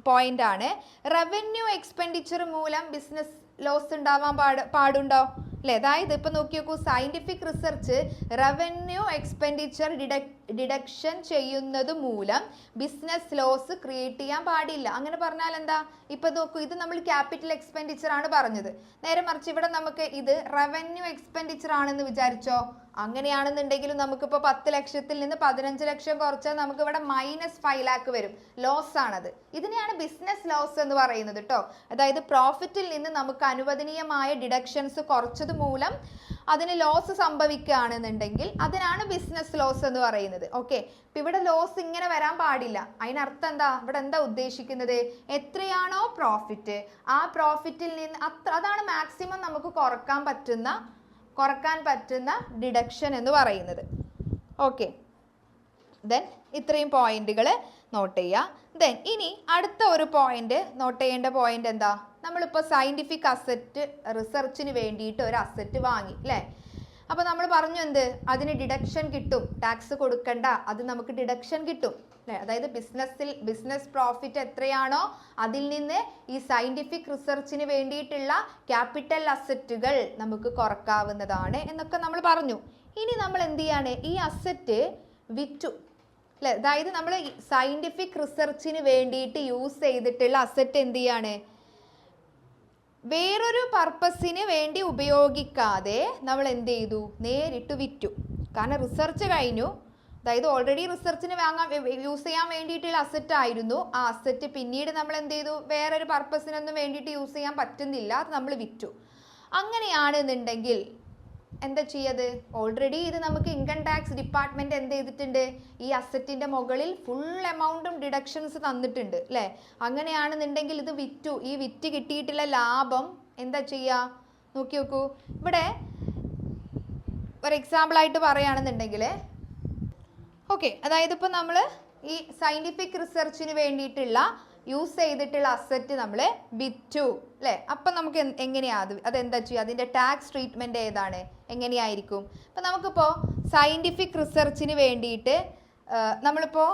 പോയിന്റ് ആണ്, റവന്യൂ എക്സ്പെൻഡിച്ചർ മൂലം ബിസിനസ് ലോസ് ഉണ്ടാവാൻ പാടുണ്ടോ അല്ലേ? അതായത് ഇപ്പൊ നോക്കി നോക്കൂ, scientific research revenue expenditure deduction ചെയ്യുന്നത് മൂലം ബിസിനസ് ലോസ് ക്രിയേറ്റ് ചെയ്യാൻ പാടില്ല. അങ്ങനെ പറഞ്ഞാൽ എന്താ? ഇപ്പൊ നോക്കൂ, ഇത് നമ്മൾ ക്യാപിറ്റൽ എക്സ്പെൻഡിച്ചർ ആണ് പറഞ്ഞത്. നേരെ മറിച്ച് ഇവിടെ നമുക്ക് ഇത് റവന്യൂ എക്സ്പെൻഡിച്ചർ ആണെന്ന് വിചാരിച്ചോ. അങ്ങനെയാണെന്നുണ്ടെങ്കിലും നമുക്കിപ്പോൾ 10 ലക്ഷത്തിൽ നിന്ന് 15 ലക്ഷം കുറച്ചാൽ നമുക്ക് ഇവിടെ -5 lakh വരും. ലോസ് ആണത്. ഇതിനെയാണ് ബിസിനസ് ലോസ് എന്ന് പറയുന്നത് കേട്ടോ. അതായത് പ്രോഫിറ്റിൽ നിന്ന് നമുക്ക് അനുവദനീയമായ ഡിഡക്ഷൻസ് കുറച്ചത് മൂലം അതിന് ലോസ് സംഭവിക്കുകയാണെന്നുണ്ടെങ്കിൽ അതിനാണ് ബിസിനസ് ലോസ് എന്ന് പറയുന്നത്. ഓക്കെ, ഇപ്പം ഇവിടെ ലോസ് ഇങ്ങനെ വരാൻ പാടില്ല. അതിനർത്ഥം എന്താ? ഇവിടെ എന്താ ഉദ്ദേശിക്കുന്നത്? എത്രയാണോ പ്രോഫിറ്റ്, ആ പ്രോഫിറ്റിൽ നിന്ന് അതാണ് മാക്സിമം നമുക്ക് കുറക്കാൻ പറ്റുന്ന ഡിഡക്ഷൻ എന്ന് പറയുന്നത്. ഓക്കെ, ദെൻ ഇത്രയും പോയിന്റുകൾ നോട്ട് ചെയ്യുക. ദെൻ ഇനി അടുത്ത ഒരു പോയിന്റ് നോട്ട് ചെയ്യേണ്ട പോയിന്റ് എന്താ? നമ്മളിപ്പോൾ സയന്റിഫിക് അസറ്റ് റിസർച്ചിന് വേണ്ടിയിട്ട് ഒരു അസറ്റ് വാങ്ങി അല്ലേ? അപ്പോൾ നമ്മൾ പറഞ്ഞു എന്ത്? അതിന് ഡിഡക്ഷൻ കിട്ടും, ടാക്സ് കൊടുക്കണ്ട, അത് നമുക്ക് ഡിഡക്ഷൻ കിട്ടും അല്ലേ? അതായത് ബിസിനസ് പ്രോഫിറ്റ് എത്രയാണോ അതിൽ നിന്ന് ഈ സയന്റിഫിക് റിസർച്ചിന് വേണ്ടിയിട്ടുള്ള ക്യാപിറ്റൽ അസറ്റുകൾ നമുക്ക് കുറക്കാവുന്നതാണ് എന്നൊക്കെ നമ്മൾ പറഞ്ഞു. ഇനി നമ്മൾ എന്ത് ചെയ്യാണ്? ഈ അസറ്റ് വിറ്റു അല്ലേ? അതായത് നമ്മൾ സയന്റിഫിക് റിസർച്ചിന് വേണ്ടിയിട്ട് യൂസ് ചെയ്തിട്ടുള്ള അസറ്റ് എന്ത് ചെയ്യാണ്? വേറൊരു പർപ്പസിന് വേണ്ടി ഉപയോഗിക്കാതെ നമ്മൾ എന്ത് ചെയ്തു? നേരിട്ട് വിറ്റു. കാരണം റിസർച്ച് കഴിഞ്ഞു, അതായത് ഓൾറെഡി റിസർച്ചിന് യൂസ് ചെയ്യാൻ വേണ്ടിയിട്ടുള്ള അസറ്റ് ആയിരുന്നു. ആ അസറ്റ് പിന്നീട് നമ്മൾ എന്ത് ചെയ്തു? വേറൊരു പർപ്പസിനൊന്നും വേണ്ടിയിട്ട് യൂസ് ചെയ്യാൻ പറ്റുന്നില്ല, അത് നമ്മൾ വിറ്റു. അങ്ങനെയാണെന്നുണ്ടെങ്കിൽ എന്താ ചെയ്യത്? ഓൾറെഡി ഇത് നമുക്ക് ഇൻകം ടാക്സ് ഡിപ്പാർട്ട്മെന്റ് എന്ത് ചെയ്തിട്ടുണ്ട്? ഈ അസറ്റിന്റെ മുകളിൽ ഫുൾ എമൗണ്ടും ഡിഡക്ഷൻസ് തന്നിട്ടുണ്ട് അല്ലേ? അങ്ങനെയാണെന്നുണ്ടെങ്കിൽ ഇത് വിറ്റു. ഈ വിറ്റ് കിട്ടിയിട്ടുള്ള ലാഭം എന്താ ചെയ്യുക? നോക്കി നോക്കൂ, ഇവിടെ ഒരു എക്സാമ്പിൾ ആയിട്ട് പറയുകയാണെന്നുണ്ടെങ്കിൽ ഓക്കെ, അതായത് ഇപ്പോൾ നമ്മൾ ഈ സയന്റിഫിക് റിസർച്ചിന് വേണ്ടിയിട്ടുള്ള യൂസ് ചെയ്തിട്ടുള്ള അസറ്റ് നമ്മൾ വിറ്റു അല്ലേ? അപ്പം നമുക്ക് എങ്ങനെയാ അതെന്താ ചെയ്യുക? അതിൻ്റെ ടാക്സ് ട്രീറ്റ്മെൻറ്റ് ഏതാണ്? എങ്ങനെയായിരിക്കും? അപ്പം നമുക്കിപ്പോൾ സയന്റിഫിക് റിസർച്ചിന് വേണ്ടിയിട്ട് നമ്മളിപ്പോൾ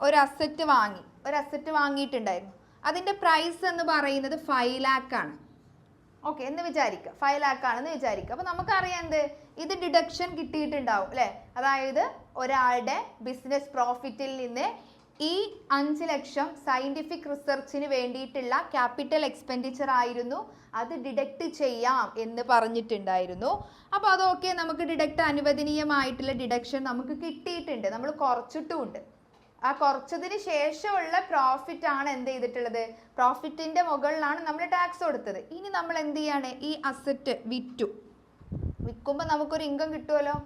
ഒരു അസറ്റ് വാങ്ങിയിട്ടുണ്ടായിരുന്നു. അതിൻ്റെ പ്രൈസ് എന്ന് പറയുന്നത് 5 lakh ആണ്. ഓക്കെ എന്ന് വിചാരിക്കുക, 5 lakh ആണെന്ന് വിചാരിക്കുക. അപ്പോൾ നമുക്കറിയാം എന്ത്? ഇത് ഡിഡക്ഷൻ കിട്ടിയിട്ടുണ്ടാവും അല്ലേ? അതായത് ഒരാളുടെ ബിസിനസ് പ്രോഫിറ്റിൽ നിന്ന് ഈ 5 ലക്ഷം സയന്റിഫിക് റിസർച്ചിന് വേണ്ടിയിട്ടുള്ള ക്യാപിറ്റൽ എക്സ്പെൻഡിച്ചർ ആയിരുന്നു, അത് ഡിഡക്റ്റ് ചെയ്യാം എന്ന് പറഞ്ഞിട്ടുണ്ടായിരുന്നു. അപ്പോൾ അതൊക്കെ നമുക്ക് ഡിഡക്റ്റ് അനുവദനീയമായിട്ടുള്ള ഡിഡക്ഷൻ നമുക്ക് കിട്ടിയിട്ടുണ്ട്, നമ്മൾ കുറച്ചിട്ടുമുണ്ട്. ആ കുറച്ചതിന് ശേഷമുള്ള പ്രോഫിറ്റ് ആണ് എന്ത് ചെയ്തിട്ടുള്ളത്? പ്രോഫിറ്റിന്റെ മുകളിലാണ് നമ്മൾ ടാക്സ് കൊടുത്തത്. ഇനി നമ്മൾ എന്ത് ചെയ്യാണ്? ഈ അസറ്റ് വിൽക്കുമ്പോൾ നമുക്കൊരു ഇൻകം കിട്ടുമല്ലോ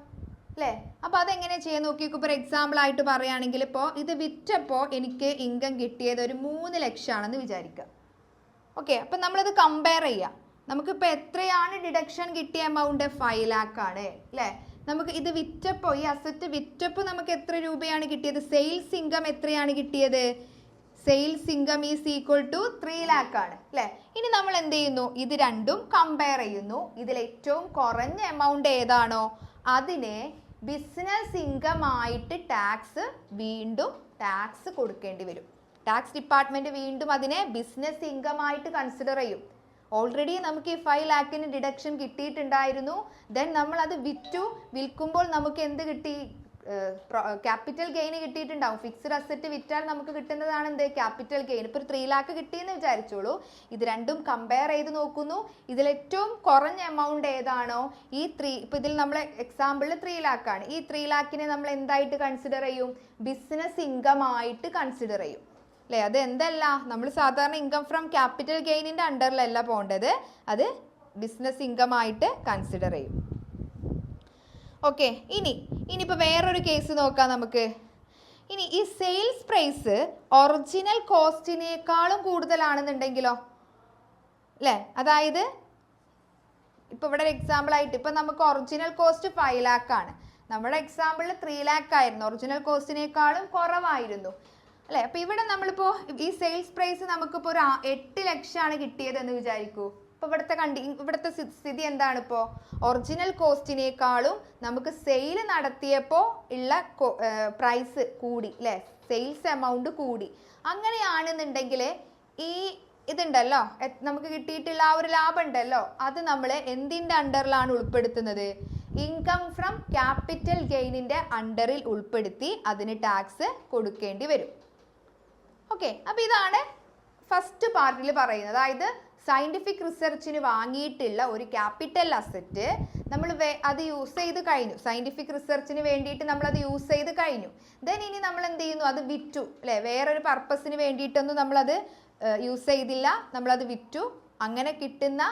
അല്ലേ? അപ്പോൾ അതെങ്ങനെ ചെയ്യാൻ നോക്കിയൊക്കെ. ഇപ്പോൾ എക്സാമ്പിൾ ആയിട്ട് പറയുകയാണെങ്കിൽ ഇപ്പോൾ ഇത് വിറ്റപ്പോൾ എനിക്ക് ഇൻകം കിട്ടിയത് ഒരു 3 ലക്ഷമാണെന്ന് വിചാരിക്കുക. ഓക്കെ, അപ്പം നമ്മളത് കമ്പയർ ചെയ്യാം. നമുക്കിപ്പോൾ എത്രയാണ് ഡിഡക്ഷൻ കിട്ടിയ എമൗണ്ട്? 5 lakh ആണ് അല്ലേ? നമുക്ക് ഇത് വിറ്റപ്പോൾ, ഈ അസറ്റ് വിറ്റപ്പോൾ നമുക്ക് എത്ര രൂപയാണ് കിട്ടിയത്? സെയിൽസ് ഇൻകം എത്രയാണ് കിട്ടിയത്? Sales income is equal to 3 lakh ആണ് അല്ലേ? ഇനി നമ്മൾ എന്ത് ചെയ്യുന്നു? ഇത് രണ്ടും കമ്പയർ ചെയ്യുന്നു. ഇതിൽ ഏറ്റവും കുറഞ്ഞ എമൗണ്ട് ഏതാണോ അതിനെ ബിസിനസ് ഇൻകം ആയിട്ട് വീണ്ടും ടാക്സ് കൊടുക്കേണ്ടി വരും. ടാക്സ് ഡിപ്പാർട്ട്മെന്റ് വീണ്ടും അതിനെ ബിസിനസ് ഇൻകം ആയിട്ട് കൺസിഡർ ചെയ്യും. ഓൾറെഡി നമുക്ക് ഈ 5 lakhന് ഡിഡക്ഷൻ കിട്ടിയിട്ടുണ്ടായിരുന്നു. ദെൻ നമ്മൾ അത് വിൽക്കുമ്പോൾ നമുക്ക് എന്ത് കിട്ടി? ക്യാപിറ്റൽ ഗെയിൻ കിട്ടിയിട്ടുണ്ടാവും. ഫിക്സ്ഡ് അസറ്റ് വിറ്റാൽ നമുക്ക് കിട്ടുന്നതാണ് എന്ത്? Capital gain. ഇപ്പോൾ 3 lakh കിട്ടിയെന്ന് വിചാരിച്ചോളൂ. ഇത് രണ്ടും കമ്പയർ ചെയ്ത് നോക്കുന്നു. ഇതിൽ ഏറ്റവും കുറഞ്ഞ എമൗണ്ട് ഏതാണോ ഇപ്പോൾ ഇതിൽ നമ്മൾ എക്സാമ്പിളിൽ 3 lakh ആണ്. ഈ 3 lakhനെ നമ്മൾ എന്തായിട്ട് കൺസിഡർ ചെയ്യും? ബിസിനസ് ഇൻകം ആയിട്ട് കൺസിഡർ ചെയ്യും അല്ലേ? അത് എന്തല്ല, നമ്മൾ സാധാരണ ഇൻകം ഫ്രം ക്യാപിറ്റൽ ഗെയിനിൻ്റെ അണ്ടറിലല്ല പോകേണ്ടത്, അത് ബിസിനസ് ഇൻകം ആയിട്ട് കൺസിഡർ ചെയ്യും. ഓക്കെ, ഇനിയിപ്പോൾ വേറൊരു കേസ് നോക്കാം നമുക്ക്. ഇനി ഈ സെയിൽസ് പ്രൈസ് ഒറിജിനൽ കോസ്റ്റിനേക്കാളും കൂടുതലാണെന്നുണ്ടെങ്കിലോ അല്ലേ? അതായത് ഇപ്പോൾ ഇവിടെ ഒരു എക്സാമ്പിൾ ആയിട്ട് ഇപ്പോൾ നമുക്ക് ഒറിജിനൽ കോസ്റ്റ് 5 lakh ആണ്. നമ്മുടെ എക്സാമ്പിളിൽ 3 lakh ആയിരുന്നു, ഒറിജിനൽ കോസ്റ്റിനേക്കാളും കുറവായിരുന്നു അല്ലേ? അപ്പോൾ ഇവിടെ നമ്മളിപ്പോൾ ഈ സെയിൽസ് പ്രൈസ് നമുക്കിപ്പോൾ ഒരു 8 ലക്ഷമാണ് കിട്ടിയതെന്ന് വിചാരിക്കൂ അപ്പോൾ ഇവിടുത്തെ സ്ഥിതി എന്താണ്? ഇപ്പോൾ ഒറിജിനൽ കോസ്റ്റിനേക്കാളും നമുക്ക് സെയിൽ നടത്തിയപ്പോൾ ഉള്ള പ്രൈസ് കൂടി അല്ലേ, സെയിൽസ് എമൗണ്ട് കൂടി. അങ്ങനെയാണെന്നുണ്ടെങ്കിൽ ഈ ഇതുണ്ടല്ലോ, നമുക്ക് കിട്ടിയിട്ടുള്ള ആ ഒരു ലാഭം ഉണ്ടല്ലോ, അത് നമ്മൾ എന്തിൻ്റെ അണ്ടറിലാണ് ഉൾപ്പെടുത്തുന്നത്? ഇൻകം ഫ്രം ക്യാപിറ്റൽ ഗെയിനിൻ്റെ അണ്ടറിൽ ഉൾപ്പെടുത്തി അതിന് ടാക്സ് കൊടുക്കേണ്ടി വരും. ഓക്കെ, അപ്പോൾ ഇതാണ് ഫസ്റ്റ് പാർട്ടിൽ പറയുന്നത്. അതായത് സയൻറ്റിഫിക് റിസർച്ചിന് വാങ്ങിയിട്ടുള്ള ഒരു ക്യാപിറ്റൽ അസറ്റ് നമ്മൾ അത് യൂസ് ചെയ്ത് കഴിഞ്ഞു, സയൻറ്റിഫിക് റിസർച്ചിന് വേണ്ടിയിട്ട് നമ്മളത് യൂസ് ചെയ്ത് കഴിഞ്ഞു. ദെൻ ഇനി നമ്മൾ എന്ത് ചെയ്യുന്നു? അത് വിറ്റു അല്ലേ, വേറൊരു പർപ്പസിന് വേണ്ടിയിട്ടൊന്നും നമ്മളത് യൂസ് ചെയ്തില്ല, നമ്മളത് വിറ്റു. അങ്ങനെ കിട്ടുന്ന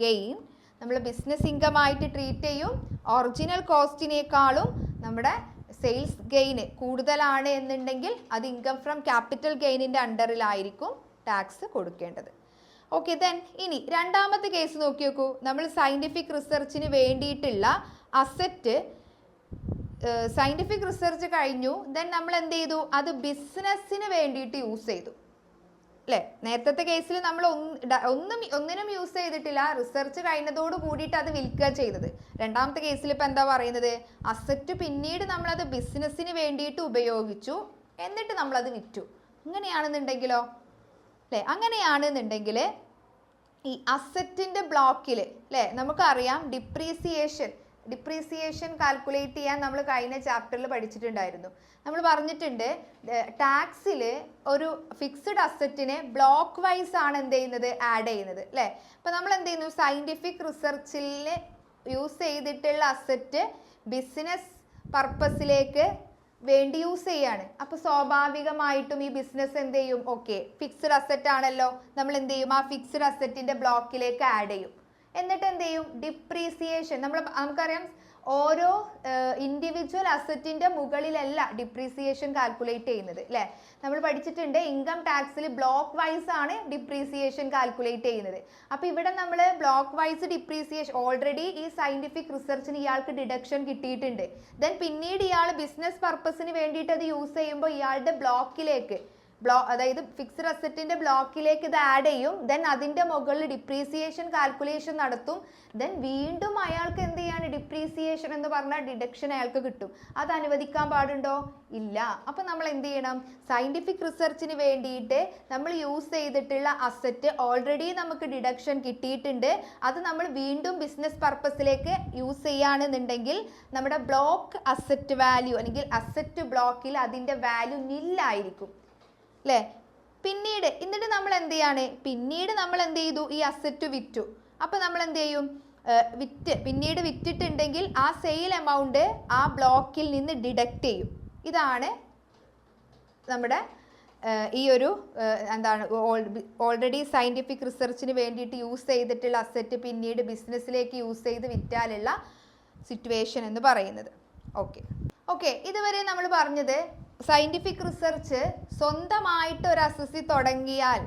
ഗെയിൻ നമ്മൾ ബിസിനസ് ഇൻകം ആയിട്ട് ട്രീറ്റ് ചെയ്യും. ഒറിജിനൽ കോസ്റ്റിനേക്കാളും നമ്മുടെ സെയിൽസ് ഗെയിന് കൂടുതലാണ് എന്നുണ്ടെങ്കിൽ അത് ഇൻകം ഫ്രം ക്യാപിറ്റൽ ഗെയിനിൻ്റെ അണ്ടറിലായിരിക്കും ടാക്സ് കൊടുക്കേണ്ടത്. ഓക്കെ, ദെൻ ഇനി രണ്ടാമത്തെ കേസ് നോക്കി നോക്കൂ. നമ്മൾ സയൻറ്റിഫിക് റിസർച്ചിന് വേണ്ടിയിട്ടുള്ള അസറ്റ്, സയൻറ്റിഫിക് റിസർച്ച് കഴിഞ്ഞു, ദെൻ നമ്മൾ എന്ത് ചെയ്തു? അത് ബിസിനസ്സിന് വേണ്ടിയിട്ട് യൂസ് ചെയ്തു അല്ലേ. നേരത്തെ കേസിൽ നമ്മൾ ഒന്നിനും യൂസ് ചെയ്തിട്ടില്ല, റിസർച്ച് കഴിഞ്ഞതോട് കൂടിയിട്ട് അത് വിൽക്കുക ചെയ്തത്. രണ്ടാമത്തെ കേസിൽ ഇപ്പം എന്താ പറയുന്നത്? അസറ്റ് പിന്നീട് നമ്മളത് ബിസിനസ്സിന് വേണ്ടിയിട്ട് ഉപയോഗിച്ചു, എന്നിട്ട് നമ്മളത് വിറ്റു. അങ്ങനെയാണെന്നുണ്ടെങ്കിലോ അല്ലേ, അങ്ങനെയാണെന്നുണ്ടെങ്കിൽ ഈ അസറ്റിൻ്റെ ബ്ലോക്കിൽ അല്ലേ, നമുക്കറിയാം ഡിപ്രീസിയേഷൻ കാൽക്കുലേറ്റ് ചെയ്യാൻ നമ്മൾ കഴിഞ്ഞ ചാപ്റ്ററിൽ പഠിച്ചിട്ടുണ്ടായിരുന്നു. നമ്മൾ പറഞ്ഞിട്ടുണ്ട് ടാക്സിൽ ഒരു ഫിക്സ്ഡ് അസറ്റിനെ ബ്ലോക്ക് വൈസ് ആണ് എന്ത് ചെയ്യുന്നത്? ആഡ് ചെയ്യുന്നത് അല്ലേ. അപ്പോൾ നമ്മൾ എന്ത് ചെയ്യുന്നു? സയൻറ്റിഫിക് റിസർച്ചിൽ യൂസ് ചെയ്തിട്ടുള്ള അസറ്റ് ബിസിനസ് പർപ്പസിലേക്ക് വേണ്ടി യൂസ് ചെയ്യാണ്. അപ്പോൾ സ്വാഭാവികമായിട്ടും ഈ ബിസിനസ് എന്ത് ചെയ്യും? ഓക്കെ, ഫിക്സ്ഡ് അസറ്റ് ആണല്ലോ, നമ്മൾ എന്ത് ചെയ്യും? ആ ഫിക്സ്ഡ് അസറ്റിൻ്റെ ബ്ലോക്കിലേക്ക് ആഡ് ചെയ്യും. എന്നിട്ട് എന്ത് ചെയ്യും? ഡിപ്രീസിയേഷൻ, നമുക്കറിയാം ഓരോ ഇൻഡിവിജ്വൽ അസറ്റിൻ്റെ മുകളിലല്ല ഡിപ്രീസിയേഷൻ കാൽക്കുലേറ്റ് ചെയ്യുന്നത് അല്ലേ. നമ്മൾ പഠിച്ചിട്ടുണ്ട് ഇൻകം ടാക്സിൽ ബ്ലോക്ക് വൈസ് ആണ് ഡിപ്രീസിയേഷൻ കാൽക്കുലേറ്റ് ചെയ്യുന്നത്. അപ്പോൾ ഇവിടെ നമ്മൾ ബ്ലോക്ക് വൈസ് ഡിപ്രീസിയേഷൻ ഓൾറെഡി ഈ സയൻറ്റിഫിക് റിസർച്ചിന് ഇയാൾക്ക് ഡിഡക്ഷൻ കിട്ടിയിട്ടുണ്ട്. ദെൻ പിന്നീട് ഇയാൾ ബിസിനസ് പർപ്പസിന് വേണ്ടിയിട്ട് അത് യൂസ് ചെയ്യുമ്പോൾ ഇയാളുടെ ബ്ലോക്കിലേക്ക് അതായത് ഫിക്സ്ഡ് അസറ്റിന്റെ ബ്ലോക്കിലേക്ക് ഇത് ആഡ് ചെയ്യും. ദെൻ അതിന്റെ മുകളിൽ ഡിപ്രീസിയേഷൻ കാൽക്കുലേഷൻ നടത്തും. ദെൻ വീണ്ടും അയാൾക്ക് എന്ത് ചെയ്യാണ്? ഡിപ്രീസിയേഷൻ എന്ന് പറഞ്ഞാൽ ഡിഡക്ഷൻ അയാൾക്ക് കിട്ടും. അത് അനുവദിക്കാൻ പാടുണ്ടോ? ഇല്ല. അപ്പൊ നമ്മൾ എന്ത് ചെയ്യണം? സയന്റിഫിക് റിസർച്ചിന് വേണ്ടിയിട്ട് നമ്മൾ യൂസ് ചെയ്തിട്ടുള്ള അസറ്റ് ഓൾറെഡി നമുക്ക് ഡിഡക്ഷൻ കിട്ടിയിട്ടുണ്ട്. അത് നമ്മൾ വീണ്ടും ബിസിനസ് പർപ്പസിലേക്ക് യൂസ് ചെയ്യുകയാണെന്നുണ്ടെങ്കിൽ നമ്മുടെ ബ്ലോക്ക് അസറ്റ് വാല്യൂ അല്ലെങ്കിൽ അസറ്റ് ബ്ലോക്കിൽ അതിന്റെ വാല്യൂ നില്ലായിരിക്കും അല്ലേ. എന്നിട്ട് നമ്മൾ എന്ത് ചെയ്യാണ്? പിന്നീട് നമ്മൾ എന്ത് ചെയ്തു? ഈ അസറ്റ് വിറ്റു. അപ്പോൾ നമ്മൾ എന്ത് ചെയ്യും? പിന്നീട് വിറ്റിട്ടുണ്ടെങ്കിൽ ആ സെയിൽ എമൗണ്ട് ആ ബ്ലോക്കിൽ നിന്ന് ഡിഡക്റ്റ് ചെയ്യും. ഇതാണ് നമ്മുടെ ഈ ഒരു ഓൾറെഡി സയൻറ്റിഫിക് റിസർച്ചിന് വേണ്ടിയിട്ട് യൂസ് ചെയ്തിട്ടുള്ള അസറ്റ് പിന്നീട് ബിസിനസ്സിലേക്ക് യൂസ് ചെയ്ത് വിറ്റാലുള്ള സിറ്റുവേഷൻ എന്ന് പറയുന്നത്. ഓക്കെ, ഇതുവരെ നമ്മൾ പറഞ്ഞത് സയൻറ്റിഫിക് റിസർച്ച് സ്വന്തമായിട്ട് ഒരു അസസി തുടങ്ങിയാൽ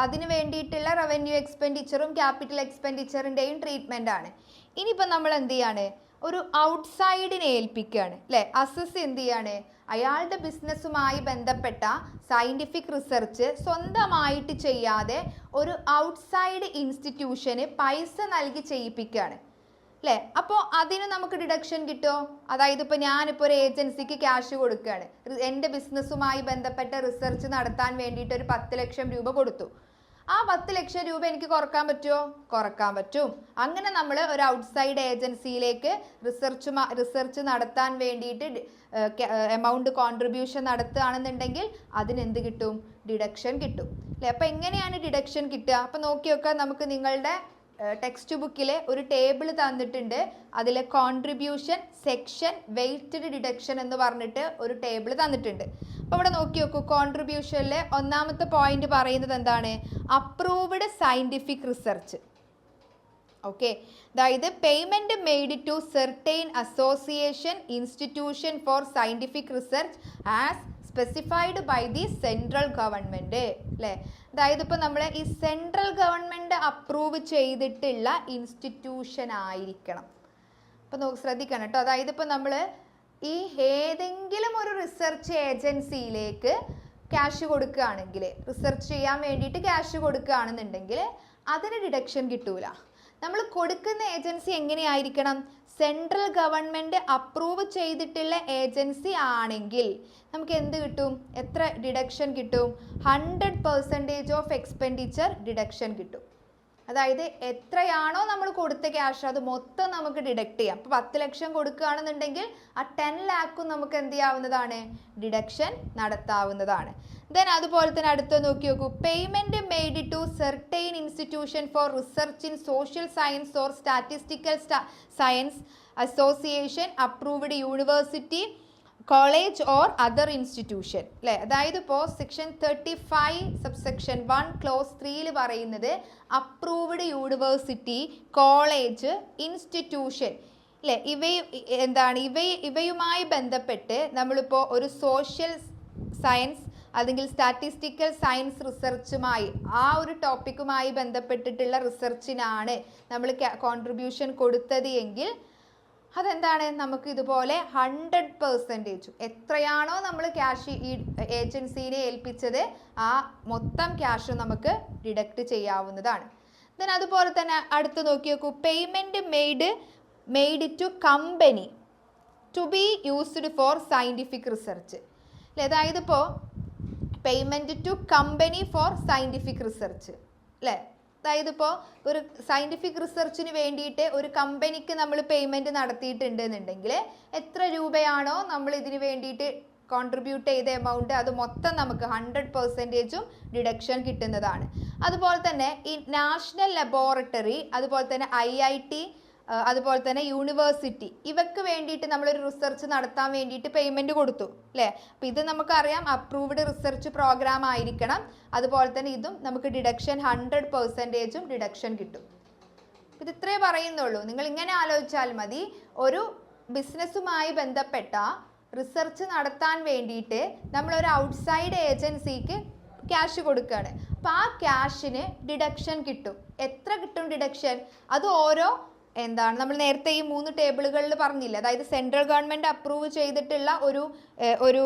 അതിന് വേണ്ടിയിട്ടുള്ള റവന്യൂ എക്സ്പെൻഡിച്ചറും ക്യാപിറ്റൽ എക്സ്പെൻഡിച്ചറിൻ്റെയും ട്രീറ്റ്മെൻ്റ് ആണ്. ഇനിയിപ്പോൾ നമ്മൾ എന്ത് ചെയ്യാണ്? ഒരു ഔട്ട്സൈഡിനെ ഏൽപ്പിക്കുകയാണ് അല്ലേ. അസസി എന്ത് ചെയ്യാണ്? അയാളുടെ ബിസിനസ്സുമായി ബന്ധപ്പെട്ട സയൻറ്റിഫിക് റിസർച്ച് സ്വന്തമായിട്ട് ചെയ്യാതെ ഒരു ഔട്ട്സൈഡ് ഇൻസ്റ്റിറ്റ്യൂഷന് പൈസ നൽകി ചെയ്യിപ്പിക്കുകയാണ് അല്ലേ. അപ്പോൾ അതിന് നമുക്ക് ഡിഡക്ഷൻ കിട്ടുമോ? അതായത് ഇപ്പോൾ ഞാനിപ്പോൾ ഒരു ഏജൻസിക്ക് ക്യാഷ് കൊടുക്കുകയാണ്, എൻ്റെ ബിസിനസ്സുമായി ബന്ധപ്പെട്ട റിസർച്ച് നടത്താൻ വേണ്ടിയിട്ട് ഒരു 10 ലക്ഷം രൂപ കൊടുത്തു. ആ 10 ലക്ഷം രൂപ എനിക്ക് കുറക്കാൻ പറ്റുമോ? കുറക്കാൻ പറ്റും. അങ്ങനെ നമ്മൾ ഒരു ഔട്ട്സൈഡ് ഏജൻസിയിലേക്ക് റിസർച്ച് നടത്താൻ വേണ്ടിയിട്ട് എമൗണ്ട് കോൺട്രിബ്യൂഷൻ നടത്തുകയാണെന്നുണ്ടെങ്കിൽ അതിനെന്ത് കിട്ടും? ഡിഡക്ഷൻ കിട്ടും അല്ലേ. അപ്പോൾ എങ്ങനെയാണ് ഡിഡക്ഷൻ കിട്ടുക? അപ്പോൾ നോക്കി നോക്കാം. നമുക്ക് നിങ്ങളുടെ ടെക്സ്റ്റ് ബുക്കിൽ ഒരു ടേബിൾ തന്നിട്ടുണ്ട്. അതിൽ കോൺട്രിബ്യൂഷൻ സെക്ഷൻ വെയ്റ്റഡ് ഡിഡക്ഷൻ എന്ന് പറഞ്ഞിട്ട് ഒരു ടേബിൾ തന്നിട്ടുണ്ട്. അപ്പോൾ ഇവിടെ നോക്കി നോക്കൂ. കോൺട്രിബ്യൂഷനിലെ ഒന്നാമത്തെ പോയിന്റ് പറയുന്നത് എന്താണ്? Approved scientific research. ഓക്കെ, അതായത് payment made to certain association institution for scientific research as specified by the central government അല്ലേ. അതായത് ഇപ്പോൾ നമ്മൾ ഈ സെൻട്രൽ ഗവൺമെൻറ് അപ്രൂവ് ചെയ്തിട്ടുള്ള ഇൻസ്റ്റിറ്റ്യൂഷൻ ആയിരിക്കണം. അപ്പോൾ ശ്രദ്ധിക്കണം കേട്ടോ. അതായത് ഇപ്പോൾ നമ്മൾ ഈ ഏതെങ്കിലും ഒരു റിസർച്ച് ഏജൻസിയിലേക്ക് ക്യാഷ് കൊടുക്കുകയാണെങ്കിൽ, റിസർച്ച് ചെയ്യാൻ വേണ്ടിയിട്ട് ക്യാഷ് കൊടുക്കുകയാണെന്നുണ്ടെങ്കിൽ അതിന് ഡിഡക്ഷൻ കിട്ടൂല. നമ്മൾ കൊടുക്കുന്ന ഏജൻസി എങ്ങനെയായിരിക്കണം? സെൻട്രൽ ഗവൺമെൻറ് അപ്രൂവ് ചെയ്തിട്ടുള്ള ഏജൻസി ആണെങ്കിൽ നമുക്ക് എന്ത് കിട്ടും? എത്ര ഡിഡക്ഷൻ കിട്ടും? 100% ഓഫ് എക്സ്പെൻഡിച്ചർ ഡിഡക്ഷൻ കിട്ടും. അതായത് എത്രയാണോ നമ്മൾ കൊടുത്ത ക്യാഷ് അത് മൊത്തം നമുക്ക് ഡിഡക്ട് ചെയ്യാം. അപ്പോൾ 10 ലക്ഷം കൊടുക്കുകയാണെന്നുണ്ടെങ്കിൽ ആ 10 ലാഖും നമുക്ക് എന്ത് ചെയ്യാവുന്നതാണ്? ഡിഡക്ഷൻ നടത്താവുന്നതാണ്. ദെൻ അതുപോലെ തന്നെ അടുത്ത നോക്കി നോക്കൂ. Payment made to certain institution for research in social science or statistical science association approved university college or other institution അല്ലേ. അതായത് ഇപ്പോൾ സെക്ഷൻ 35 സബ്സെക്ഷൻ 1 ക്ലോസ് 3 പറയുന്നത് അപ്രൂവ്ഡ് യൂണിവേഴ്സിറ്റി കോളേജ് ഇൻസ്റ്റിറ്റ്യൂഷൻ അല്ലേ, ഇവയുമായി ബന്ധപ്പെട്ട് നമ്മളിപ്പോൾ ഒരു സോഷ്യൽ സയൻസ് അല്ലെങ്കിൽ സ്റ്റാറ്റിസ്റ്റിക്കൽ സയൻസ് റിസർച്ചുമായി ആ ഒരു ടോപ്പിക്കുമായി ബന്ധപ്പെട്ടിട്ടുള്ള റിസർച്ചിനാണ് നമ്മൾ കോൺട്രിബ്യൂഷൻ കൊടുത്തത് എങ്കിൽ അതെന്താണ്? നമുക്ക് ഇതുപോലെ 100% എത്രയാണോ നമ്മൾ ക്യാഷ് ഈ ഏജൻസിനെ ഏൽപ്പിച്ചത് ആ മൊത്തം ക്യാഷ് നമുക്ക് ഡിഡക്റ്റ് ചെയ്യാവുന്നതാണ്. ദെൻ അതുപോലെ തന്നെ അടുത്ത് നോക്കി നോക്കൂ. Payment made to company to be used for scientific research അല്ലേ. അതായത് ഇപ്പോൾ payment to company for scientific research അല്ലേ. അതായത് ഇപ്പോൾ ഒരു സയൻറ്റിഫിക് റിസർച്ചിന് വേണ്ടിയിട്ട് ഒരു കമ്പനിക്ക് നമ്മൾ പേയ്മെൻറ്റ് നടത്തിയിട്ടുണ്ട് എന്നുണ്ടെങ്കിൽ എത്ര രൂപയാണോ നമ്മൾ ഇതിന് വേണ്ടിയിട്ട് കോൺട്രിബ്യൂട്ട് ചെയ്ത എമൗണ്ട് അത് മൊത്തം നമുക്ക് 100% ഡിഡക്ഷൻ കിട്ടുന്നതാണ്. അതുപോലെ തന്നെ ഈ നാഷണൽ ലബോറട്ടറി അതുപോലെ തന്നെ IIT അതുപോലെ തന്നെ യൂണിവേഴ്സിറ്റി ഇവക്ക് വേണ്ടിയിട്ട് നമ്മളൊരു റിസർച്ച് നടത്താൻ വേണ്ടിയിട്ട് പേയ്മെൻറ്റ് കൊടുത്തു അല്ലേ. അപ്പോൾ ഇത് നമുക്കറിയാം അപ്രൂവ്ഡ് റിസർച്ച് പ്രോഗ്രാം ആയിരിക്കണം. അതുപോലെ തന്നെ ഇതും നമുക്ക് ഡിഡക്ഷൻ 100% ഡിഡക്ഷൻ കിട്ടും. ഇത് ഇത്രേ പറയുന്നുള്ളൂ. നിങ്ങൾ ഇങ്ങനെ ആലോചിച്ചാൽ മതി. ഒരു ബിസിനസ്സുമായി ബന്ധപ്പെട്ട റിസർച്ച് നടത്താൻ വേണ്ടിയിട്ട് നമ്മളൊരു ഔട്ട്സൈഡ് ഏജൻസിക്ക് ക്യാഷ് കൊടുക്കുകയാണ്. അപ്പോൾ ആ ക്യാഷിന് ഡിഡക്ഷൻ കിട്ടും. എത്ര കിട്ടും ഡിഡക്ഷൻ? അത് ഓരോ നമ്മൾ നേരത്തെ ഈ 3 ടേബിളുകളിൽ പറഞ്ഞില്ല. അതായത് സെൻട്രൽ ഗവൺമെൻറ് അപ്രൂവ് ചെയ്തിട്ടുള്ള ഒരു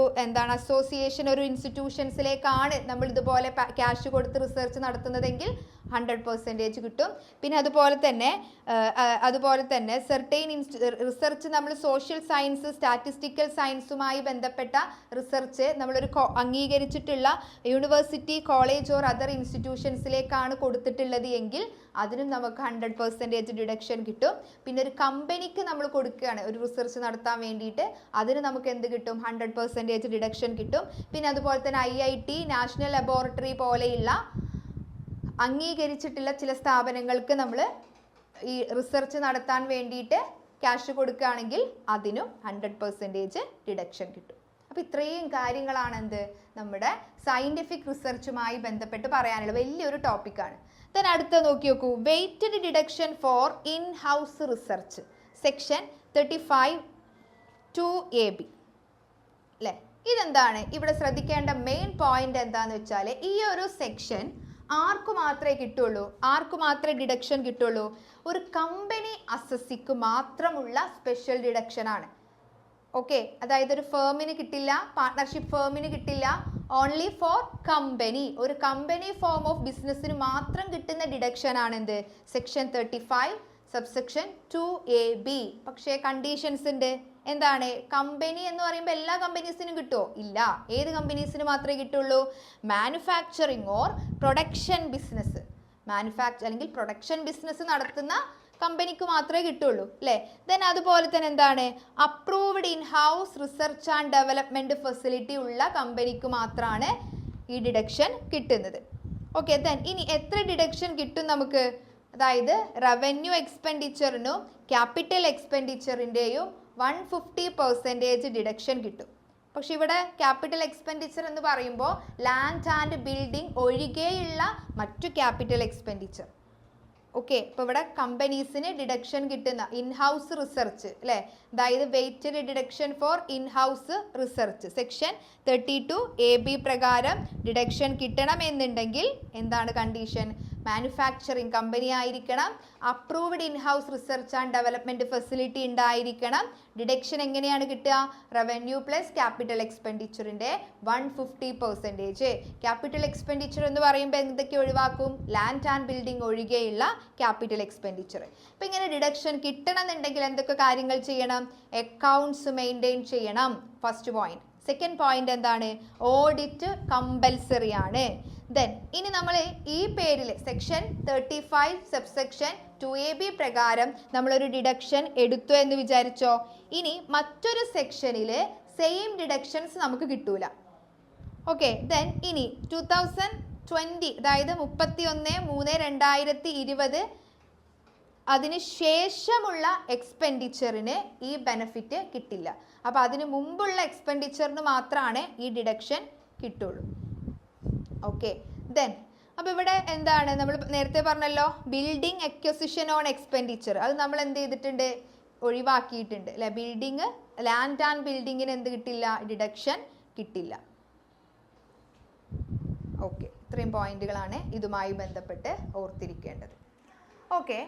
അസോസിയേഷൻ ഒരു ഇൻസ്റ്റിറ്റ്യൂഷൻസിലേക്കാണ് നമ്മൾ ഇതുപോലെ ക്യാഷ് കൊടുത്ത് റിസർച്ച് നടത്തുന്നതെങ്കിൽ 100% കിട്ടും. പിന്നെ അതുപോലെ തന്നെ സെർട്ടൈൻ റിസർച്ച് നമ്മൾ സോഷ്യൽ സയൻസ് സ്റ്റാറ്റിസ്റ്റിക്കൽ സയൻസുമായി ബന്ധപ്പെട്ട റിസർച്ച് നമ്മളൊരു അംഗീകരിച്ചിട്ടുള്ള യൂണിവേഴ്സിറ്റി കോളേജ് ഓർ അതർ ഇൻസ്റ്റിറ്റ്യൂഷൻസിലേക്കാണ് കൊടുത്തിട്ടുള്ളത് എങ്കിൽ അതിനും നമുക്ക് 100% ഡിഡക്ഷൻ കിട്ടും. പിന്നെ ഒരു കമ്പനിക്ക് നമ്മൾ കൊടുക്കുകയാണ് ഒരു റിസർച്ച് നടത്താൻ വേണ്ടിയിട്ട് അതിന് നമുക്ക് എന്ത് കിട്ടും? 100% ഡിഡക്ഷൻ കിട്ടും. പിന്നെ അതുപോലെ തന്നെ IIT നാഷണൽ ലബോറട്ടറി പോലെയുള്ള അംഗീകരിച്ചിട്ടുള്ള ചില സ്ഥാപനങ്ങൾക്ക് നമ്മൾ ഈ റിസർച്ച് നടത്താൻ വേണ്ടിയിട്ട് ക്യാഷ് കൊടുക്കുകയാണെങ്കിൽ അതിനും 100% ഡിഡക്ഷൻ കിട്ടും. അപ്പോൾ ഇത്രയും കാര്യങ്ങളാണ് നമ്മുടെ സയൻറ്റിഫിക് റിസർച്ചുമായി ബന്ധപ്പെട്ട് പറയാനുള്ള വലിയൊരു ടോപ്പിക്കാണ്. ദെൻ അടുത്ത നോക്കി നോക്കൂ. Weighted deduction for in house research section 35 2AB അല്ലേ. ഇതെന്താണ്? ഇവിടെ ശ്രദ്ധിക്കേണ്ട മെയിൻ പോയിന്റ് എന്താണെന്ന് വെച്ചാൽ ഈ ഒരു സെക്ഷൻ ആർക്ക് മാത്രമേ കിട്ടുള്ളൂ? ആർക്ക് മാത്രമേ ഡിഡക്ഷൻ കിട്ടുള്ളൂ? ഒരു കമ്പനി അസസിക്ക് മാത്രമുള്ള സ്പെഷ്യൽ ഡിഡക്ഷൻ ആണ്. ഓക്കെ, അതായത് ഒരു ഫേമിന് കിട്ടില്ല, പാർട്ട്ണർഷിപ്പ് ഫേമിന് കിട്ടില്ല. ഓൺലി ഫോർ കമ്പനി, ഒരു കമ്പനി ഫോം ഓഫ് ബിസിനസ്സിന് മാത്രം കിട്ടുന്ന ഡിഡക്ഷൻ ആണ് സെക്ഷൻ 35 സബ്സെക്ഷൻ 2AB. പക്ഷേ കണ്ടീഷൻസ് ഉണ്ട്. എന്താണ്? കമ്പനി എന്ന് പറയുമ്പോൾ എല്ലാ കമ്പനീസിനും കിട്ടുമോ? ഇല്ല. ഏത് കമ്പനീസിന് മാത്രമേ കിട്ടുള്ളൂ? മാനുഫാക്ചറിങ് ഓർ പ്രൊഡക്ഷൻ ബിസിനസ്, അല്ലെങ്കിൽ പ്രൊഡക്ഷൻ ബിസിനസ് നടത്തുന്ന കമ്പനിക്ക് മാത്രമേ കിട്ടുള്ളൂ അല്ലേ. ദെൻ അതുപോലെ തന്നെ approved in house research and development facility ഉള്ള കമ്പനിക്ക് മാത്രമാണ് ഈ ഡിഡക്ഷൻ കിട്ടുന്നത്. ഓക്കെ, ദെൻ ഇനി എത്ര ഡിഡക്ഷൻ കിട്ടും നമുക്ക്? അതായത് റവന്യൂ എക്സ്പെൻഡിച്ചറിനും ക്യാപിറ്റൽ എക്സ്പെൻഡിച്ചറിൻ്റെയും 150% ഡിഡക്ഷൻ കിട്ടും. പക്ഷെ ഇവിടെ ക്യാപിറ്റൽ എക്സ്പെൻഡിച്ചർ എന്ന് പറയുമ്പോൾ ലാൻഡ് ആൻഡ് ബിൽഡിംഗ് ഒഴികെയുള്ള മറ്റു ക്യാപിറ്റൽ എക്സ്പെൻഡിച്ചർ. ഓക്കെ, ഇപ്പോൾ ഇവിടെ കമ്പനീസിന് ഡിഡക്ഷൻ കിട്ടുന്ന ഇൻഹൗസ് റിസർച്ച് അല്ലേ. അതായത് weighted deduction for in house research section 32AB പ്രകാരം ഡിഡക്ഷൻ കിട്ടണം എന്നുണ്ടെങ്കിൽ എന്താണ് കണ്ടീഷൻ? മാനുഫാക്ചറിങ് കമ്പനി ആയിരിക്കണം, approved in house research and development facility ഉണ്ടായിരിക്കണം. ഡിഡക്ഷൻ എങ്ങനെയാണ് കിട്ടുക? റവന്യൂ പ്ലസ് ക്യാപിറ്റൽ എക്സ്പെൻഡിച്ചറിന്റെ 150%. ക്യാപിറ്റൽ എക്സ്പെൻഡിച്ചർ എന്ന് പറയുമ്പോൾ എന്തൊക്കെ ഒഴിവാക്കും? ലാൻഡ് ആൻഡ് ബിൽഡിംഗ് ഒഴികെയുള്ള ക്യാപിറ്റൽ എക്സ്പെൻഡിച്ചർ. അപ്പം ഇങ്ങനെ ഡിഡക്ഷൻ കിട്ടണമെന്നുണ്ടെങ്കിൽ എന്തൊക്കെ കാര്യങ്ങൾ ചെയ്യണം? അക്കൗണ്ട്സ് മെയിൻറ്റെയിൻ ചെയ്യണം. First point. സെക്കൻഡ് പോയിന്റ് എന്താണ്? ഓഡിറ്റ് കമ്പൽസറി ആണ്. ദെൻ ഇനി നമ്മൾ ഈ പേരിൽ സെക്ഷൻ 35 സബ്സെക്ഷൻ 2AB പ്രകാരം നമ്മളൊരു ഡിഡക്ഷൻ എടുത്തു എന്ന് വിചാരിച്ചോ. ഇനി മറ്റൊരു സെക്ഷനിൽ സെയിം ഡിഡക്ഷൻസ് നമുക്ക് കിട്ടൂല. ഓക്കെ. ദെൻ ഇനി 2020 അതായത് 31/3/2020 അതിന് ശേഷമുള്ള എക്സ്പെൻഡിച്ചറിന് ഈ ബെനഫിറ്റ് കിട്ടില്ല. അപ്പോൾ അതിന് മുമ്പുള്ള എക്സ്പെൻഡിച്ചറിന് മാത്രമാണ് ഈ ഡിഡക്ഷൻ കിട്ടുള്ളൂ. ഓക്കെ. ദെൻ അപ്പോൾ ഇവിടെ എന്താണ് നമ്മൾ നേരത്തെ പറഞ്ഞല്ലോ, ബിൽഡിംഗ് അക്വസിഷൻ ഓൺ എക്സ്പെൻഡിച്ചർ, അത് നമ്മൾ എന്ത് ചെയ്തിട്ടുണ്ട്? ഒഴിവാക്കിയിട്ടുണ്ട് അല്ലെ. ബിൽഡിംഗ്, ലാൻഡ് ആൻഡ് ബിൽഡിങ്ങിന് എന്ത് കിട്ടില്ല? ഡിഡക്ഷൻ കിട്ടില്ല. ഓക്കെ. ഇത്രയും പോയിന്റുകളാണ് ഇതുമായി ബന്ധപ്പെട്ട് ഓർത്തിരിക്കേണ്ടത്. ഓക്കെ.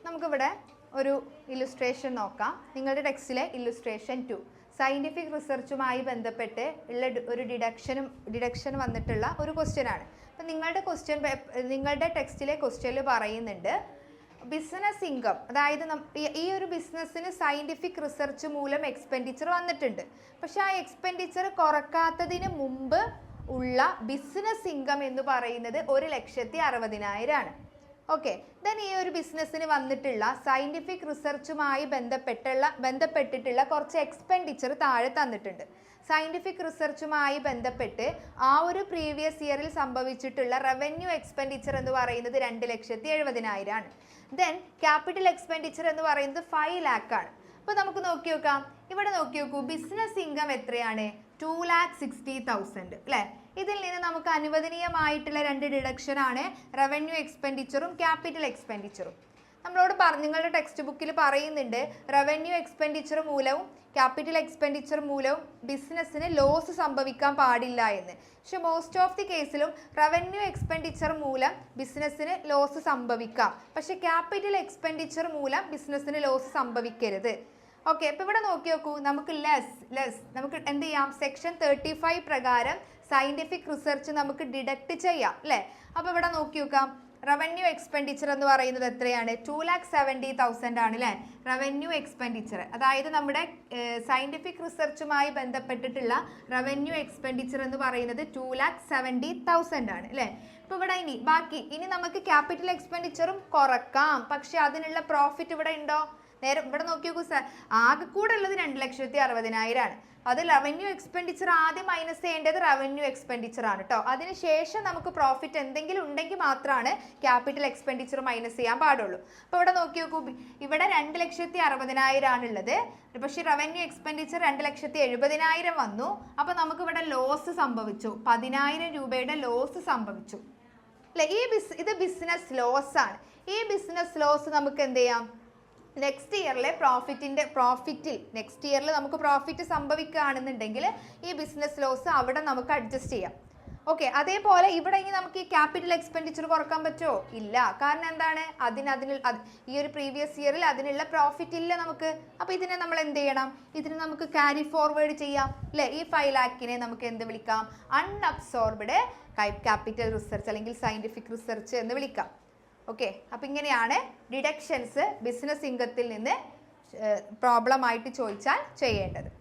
നമുക്കിവിടെ ഒരു ഇല്ലുസ്ട്രേഷൻ നോക്കാം. നിങ്ങളുടെ ടെക്സ്റ്റിലെ ഇല്ലുസ്ട്രേഷൻ 2 സയൻറ്റിഫിക് റിസർച്ചുമായി ബന്ധപ്പെട്ട് ഉള്ള ഒരു ഡിഡക്ഷൻ വന്നിട്ടുള്ള ഒരു ക്വസ്റ്റ്യൻ ആണ്. അപ്പം നിങ്ങളുടെ ടെക്സ്റ്റിലെ ക്വസ്റ്റ്യനിൽ പറയുന്നുണ്ട് ബിസിനസ് ഇൻകം, അതായത് ഈ ഒരു ബിസിനസ്സിന് സയൻറ്റിഫിക് റിസർച്ച് മൂലം എക്സ്പെൻഡിച്ചർ വന്നിട്ടുണ്ട്. പക്ഷെ ആ എക്സ്പെൻഡിച്ചർ കുറക്കാത്തതിന് മുമ്പ് ഉള്ള ബിസിനസ് ഇൻകം എന്ന് പറയുന്നത് 1,60,60,000 ആണ്. ഓക്കെ. ദെൻ ഈ ഒരു ബിസിനസ്സിന് വന്നിട്ടുള്ള സയൻറ്റിഫിക് റിസർച്ചുമായി ബന്ധപ്പെട്ടിട്ടുള്ള കുറച്ച് എക്സ്പെൻഡിച്ചർ താഴെ തന്നിട്ടുണ്ട്. സയൻറ്റിഫിക് റിസർച്ചുമായി ബന്ധപ്പെട്ട് ആ ഒരു പ്രീവിയസ് ഇയറിൽ സംഭവിച്ചിട്ടുള്ള റവന്യൂ എക്സ്പെൻഡിച്ചർ എന്ന് പറയുന്നത് 2,70,000 ആണ്. ദെൻ ക്യാപിറ്റൽ എക്സ്പെൻഡിച്ചർ എന്ന് പറയുന്നത് 5 lakh ആണ്. അപ്പോൾ നമുക്ക് നോക്കി നോക്കാം. ഇവിടെ നോക്കി നോക്കൂ, ബിസിനസ് ഇൻകം എത്രയാണ്? 2,60,000 അല്ലേ. ഇതിൽ നിന്ന് നമുക്ക് അനുവദനീയമായിട്ടുള്ള 2 ഡിഡക്ഷൻ ആണ് റവന്യൂ എക്സ്പെൻഡിച്ചറും ക്യാപിറ്റൽ എക്സ്പെൻഡിച്ചറും. നമ്മളോട് നിങ്ങളുടെ ടെക്സ്റ്റ് ബുക്കിൽ പറയുന്നുണ്ട് റവന്യൂ എക്സ്പെൻഡിച്ചർ മൂലവും ക്യാപിറ്റൽ എക്സ്പെൻഡിച്ചർ മൂലവും ബിസിനസ്സിന് ലോസ് സംഭവിക്കാൻ പാടില്ല എന്ന്. പക്ഷെ മോസ്റ്റ് ഓഫ് ദി കേസിലും റവന്യൂ എക്സ്പെൻഡിച്ചർ മൂലം ബിസിനസ്സിന് ലോസ് സംഭവിക്കാം, പക്ഷെ ക്യാപിറ്റൽ എക്സ്പെൻഡിച്ചർ മൂലം ബിസിനസ്സിന് ലോസ് സംഭവിക്കരുത്. ഓക്കെ. അപ്പോൾ ഇവിടെ നോക്കി നോക്കൂ, നമുക്ക് നമുക്ക് എന്ത് ചെയ്യാം? സെക്ഷൻ 35 പ്രകാരം സയൻറ്റിഫിക് റിസർച്ച് നമുക്ക് ഡിഡക്റ്റ് ചെയ്യാം അല്ലേ. അപ്പോൾ ഇവിടെ നോക്കി നോക്കാം, റവന്യൂ എക്സ്പെൻഡിച്ചർ എന്ന് പറയുന്നത് എത്രയാണ്? 2,70,000 ആണ് അല്ലേ റവന്യൂ എക്സ്പെൻഡിച്ചർ. അതായത് നമ്മുടെ സയൻറ്റിഫിക് റിസർച്ചുമായി ബന്ധപ്പെട്ടിട്ടുള്ള റവന്യൂ എക്സ്പെൻഡിച്ചർ എന്ന് പറയുന്നത് 2,70,000 ആണ് അല്ലേ. ഇപ്പോൾ ഇവിടെ ഇനി നമുക്ക് ക്യാപിറ്റൽ എക്സ്പെൻഡിച്ചറും കുറക്കാം, പക്ഷെ അതിനുള്ള പ്രോഫിറ്റ് ഇവിടെ ഉണ്ടോ? നേരെ ഇവിടെ നോക്കി നോക്കൂ സാർ, ആകെ കൂടെ ഉള്ളത് 2,60,60,000 ആണ്. അത് റവന്യൂ എക്സ്പെൻഡിച്ചർ ആദ്യം മൈനസ് ചെയ്യേണ്ടത് റവന്യൂ എക്സ്പെൻഡിച്ചർ ആണ് കേട്ടോ. അതിനുശേഷം നമുക്ക് പ്രോഫിറ്റ് എന്തെങ്കിലും ഉണ്ടെങ്കിൽ മാത്രമാണ് ക്യാപിറ്റൽ എക്സ്പെൻഡിച്ചർ മൈനസ് ചെയ്യാൻ പാടുള്ളൂ. അപ്പോൾ ഇവിടെ നോക്കി നോക്കൂ, ഇവിടെ 2,60,60,000 ആണുള്ളത്, പക്ഷേ റവന്യൂ എക്സ്പെൻഡിച്ചർ 2,70,000 വന്നു. അപ്പോൾ നമുക്ക് ഇവിടെ ലോസ് സംഭവിച്ചു, 10,000 രൂപയുടെ ലോസ് സംഭവിച്ചു അല്ലേ. ഇത് ബിസിനസ് ലോസ് ആണ്. ഈ ബിസിനസ് ലോസ് നമുക്ക് എന്ത് ചെയ്യാം? നെക്സ്റ്റ് ഇയറിലെ നെക്സ്റ്റ് ഇയറിൽ നമുക്ക് പ്രോഫിറ്റ് സംഭവിക്കുകയാണെന്നുണ്ടെങ്കിൽ ഈ ബിസിനസ് ലോസ് അവിടെ നമുക്ക് അഡ്ജസ്റ്റ് ചെയ്യാം. ഓക്കെ. അതേപോലെ ഇവിടെ ഇനി നമുക്ക് ഈ ക്യാപിറ്റൽ എക്സ്പെൻഡിച്ചർ കുറക്കാൻ പറ്റുമോ? ഇല്ല. കാരണം എന്താണ്? ഈ ഒരു പ്രീവിയസ് ഇയറിൽ അതിനുള്ള പ്രോഫിറ്റ് ഇല്ല നമുക്ക്. അപ്പോൾ ഇതിനെ നമ്മൾ എന്ത് ചെയ്യണം? ഇതിനെ നമുക്ക് ക്യാരി ഫോർവേഡ് ചെയ്യാം അല്ലേ. ഈ 5 lakhനെ നമുക്ക് എന്ത് വിളിക്കാം? അൺഅബ്സോർബ്ഡ് ക്യാപിറ്റൽ റിസർച്ച് അല്ലെങ്കിൽ സയൻറ്റിഫിക് റിസർച്ച് എന്ന് വിളിക്കാം. ഓക്കെ. അപ്പം ഇങ്ങനെയാണ് ഡിഡക്ഷൻസ് ബിസിനസ് ഇൻകത്തിൽ നിന്ന് പ്രോബ്ലം ആയിട്ട് ചോദിച്ചാൽ ചെയ്യേണ്ടത്.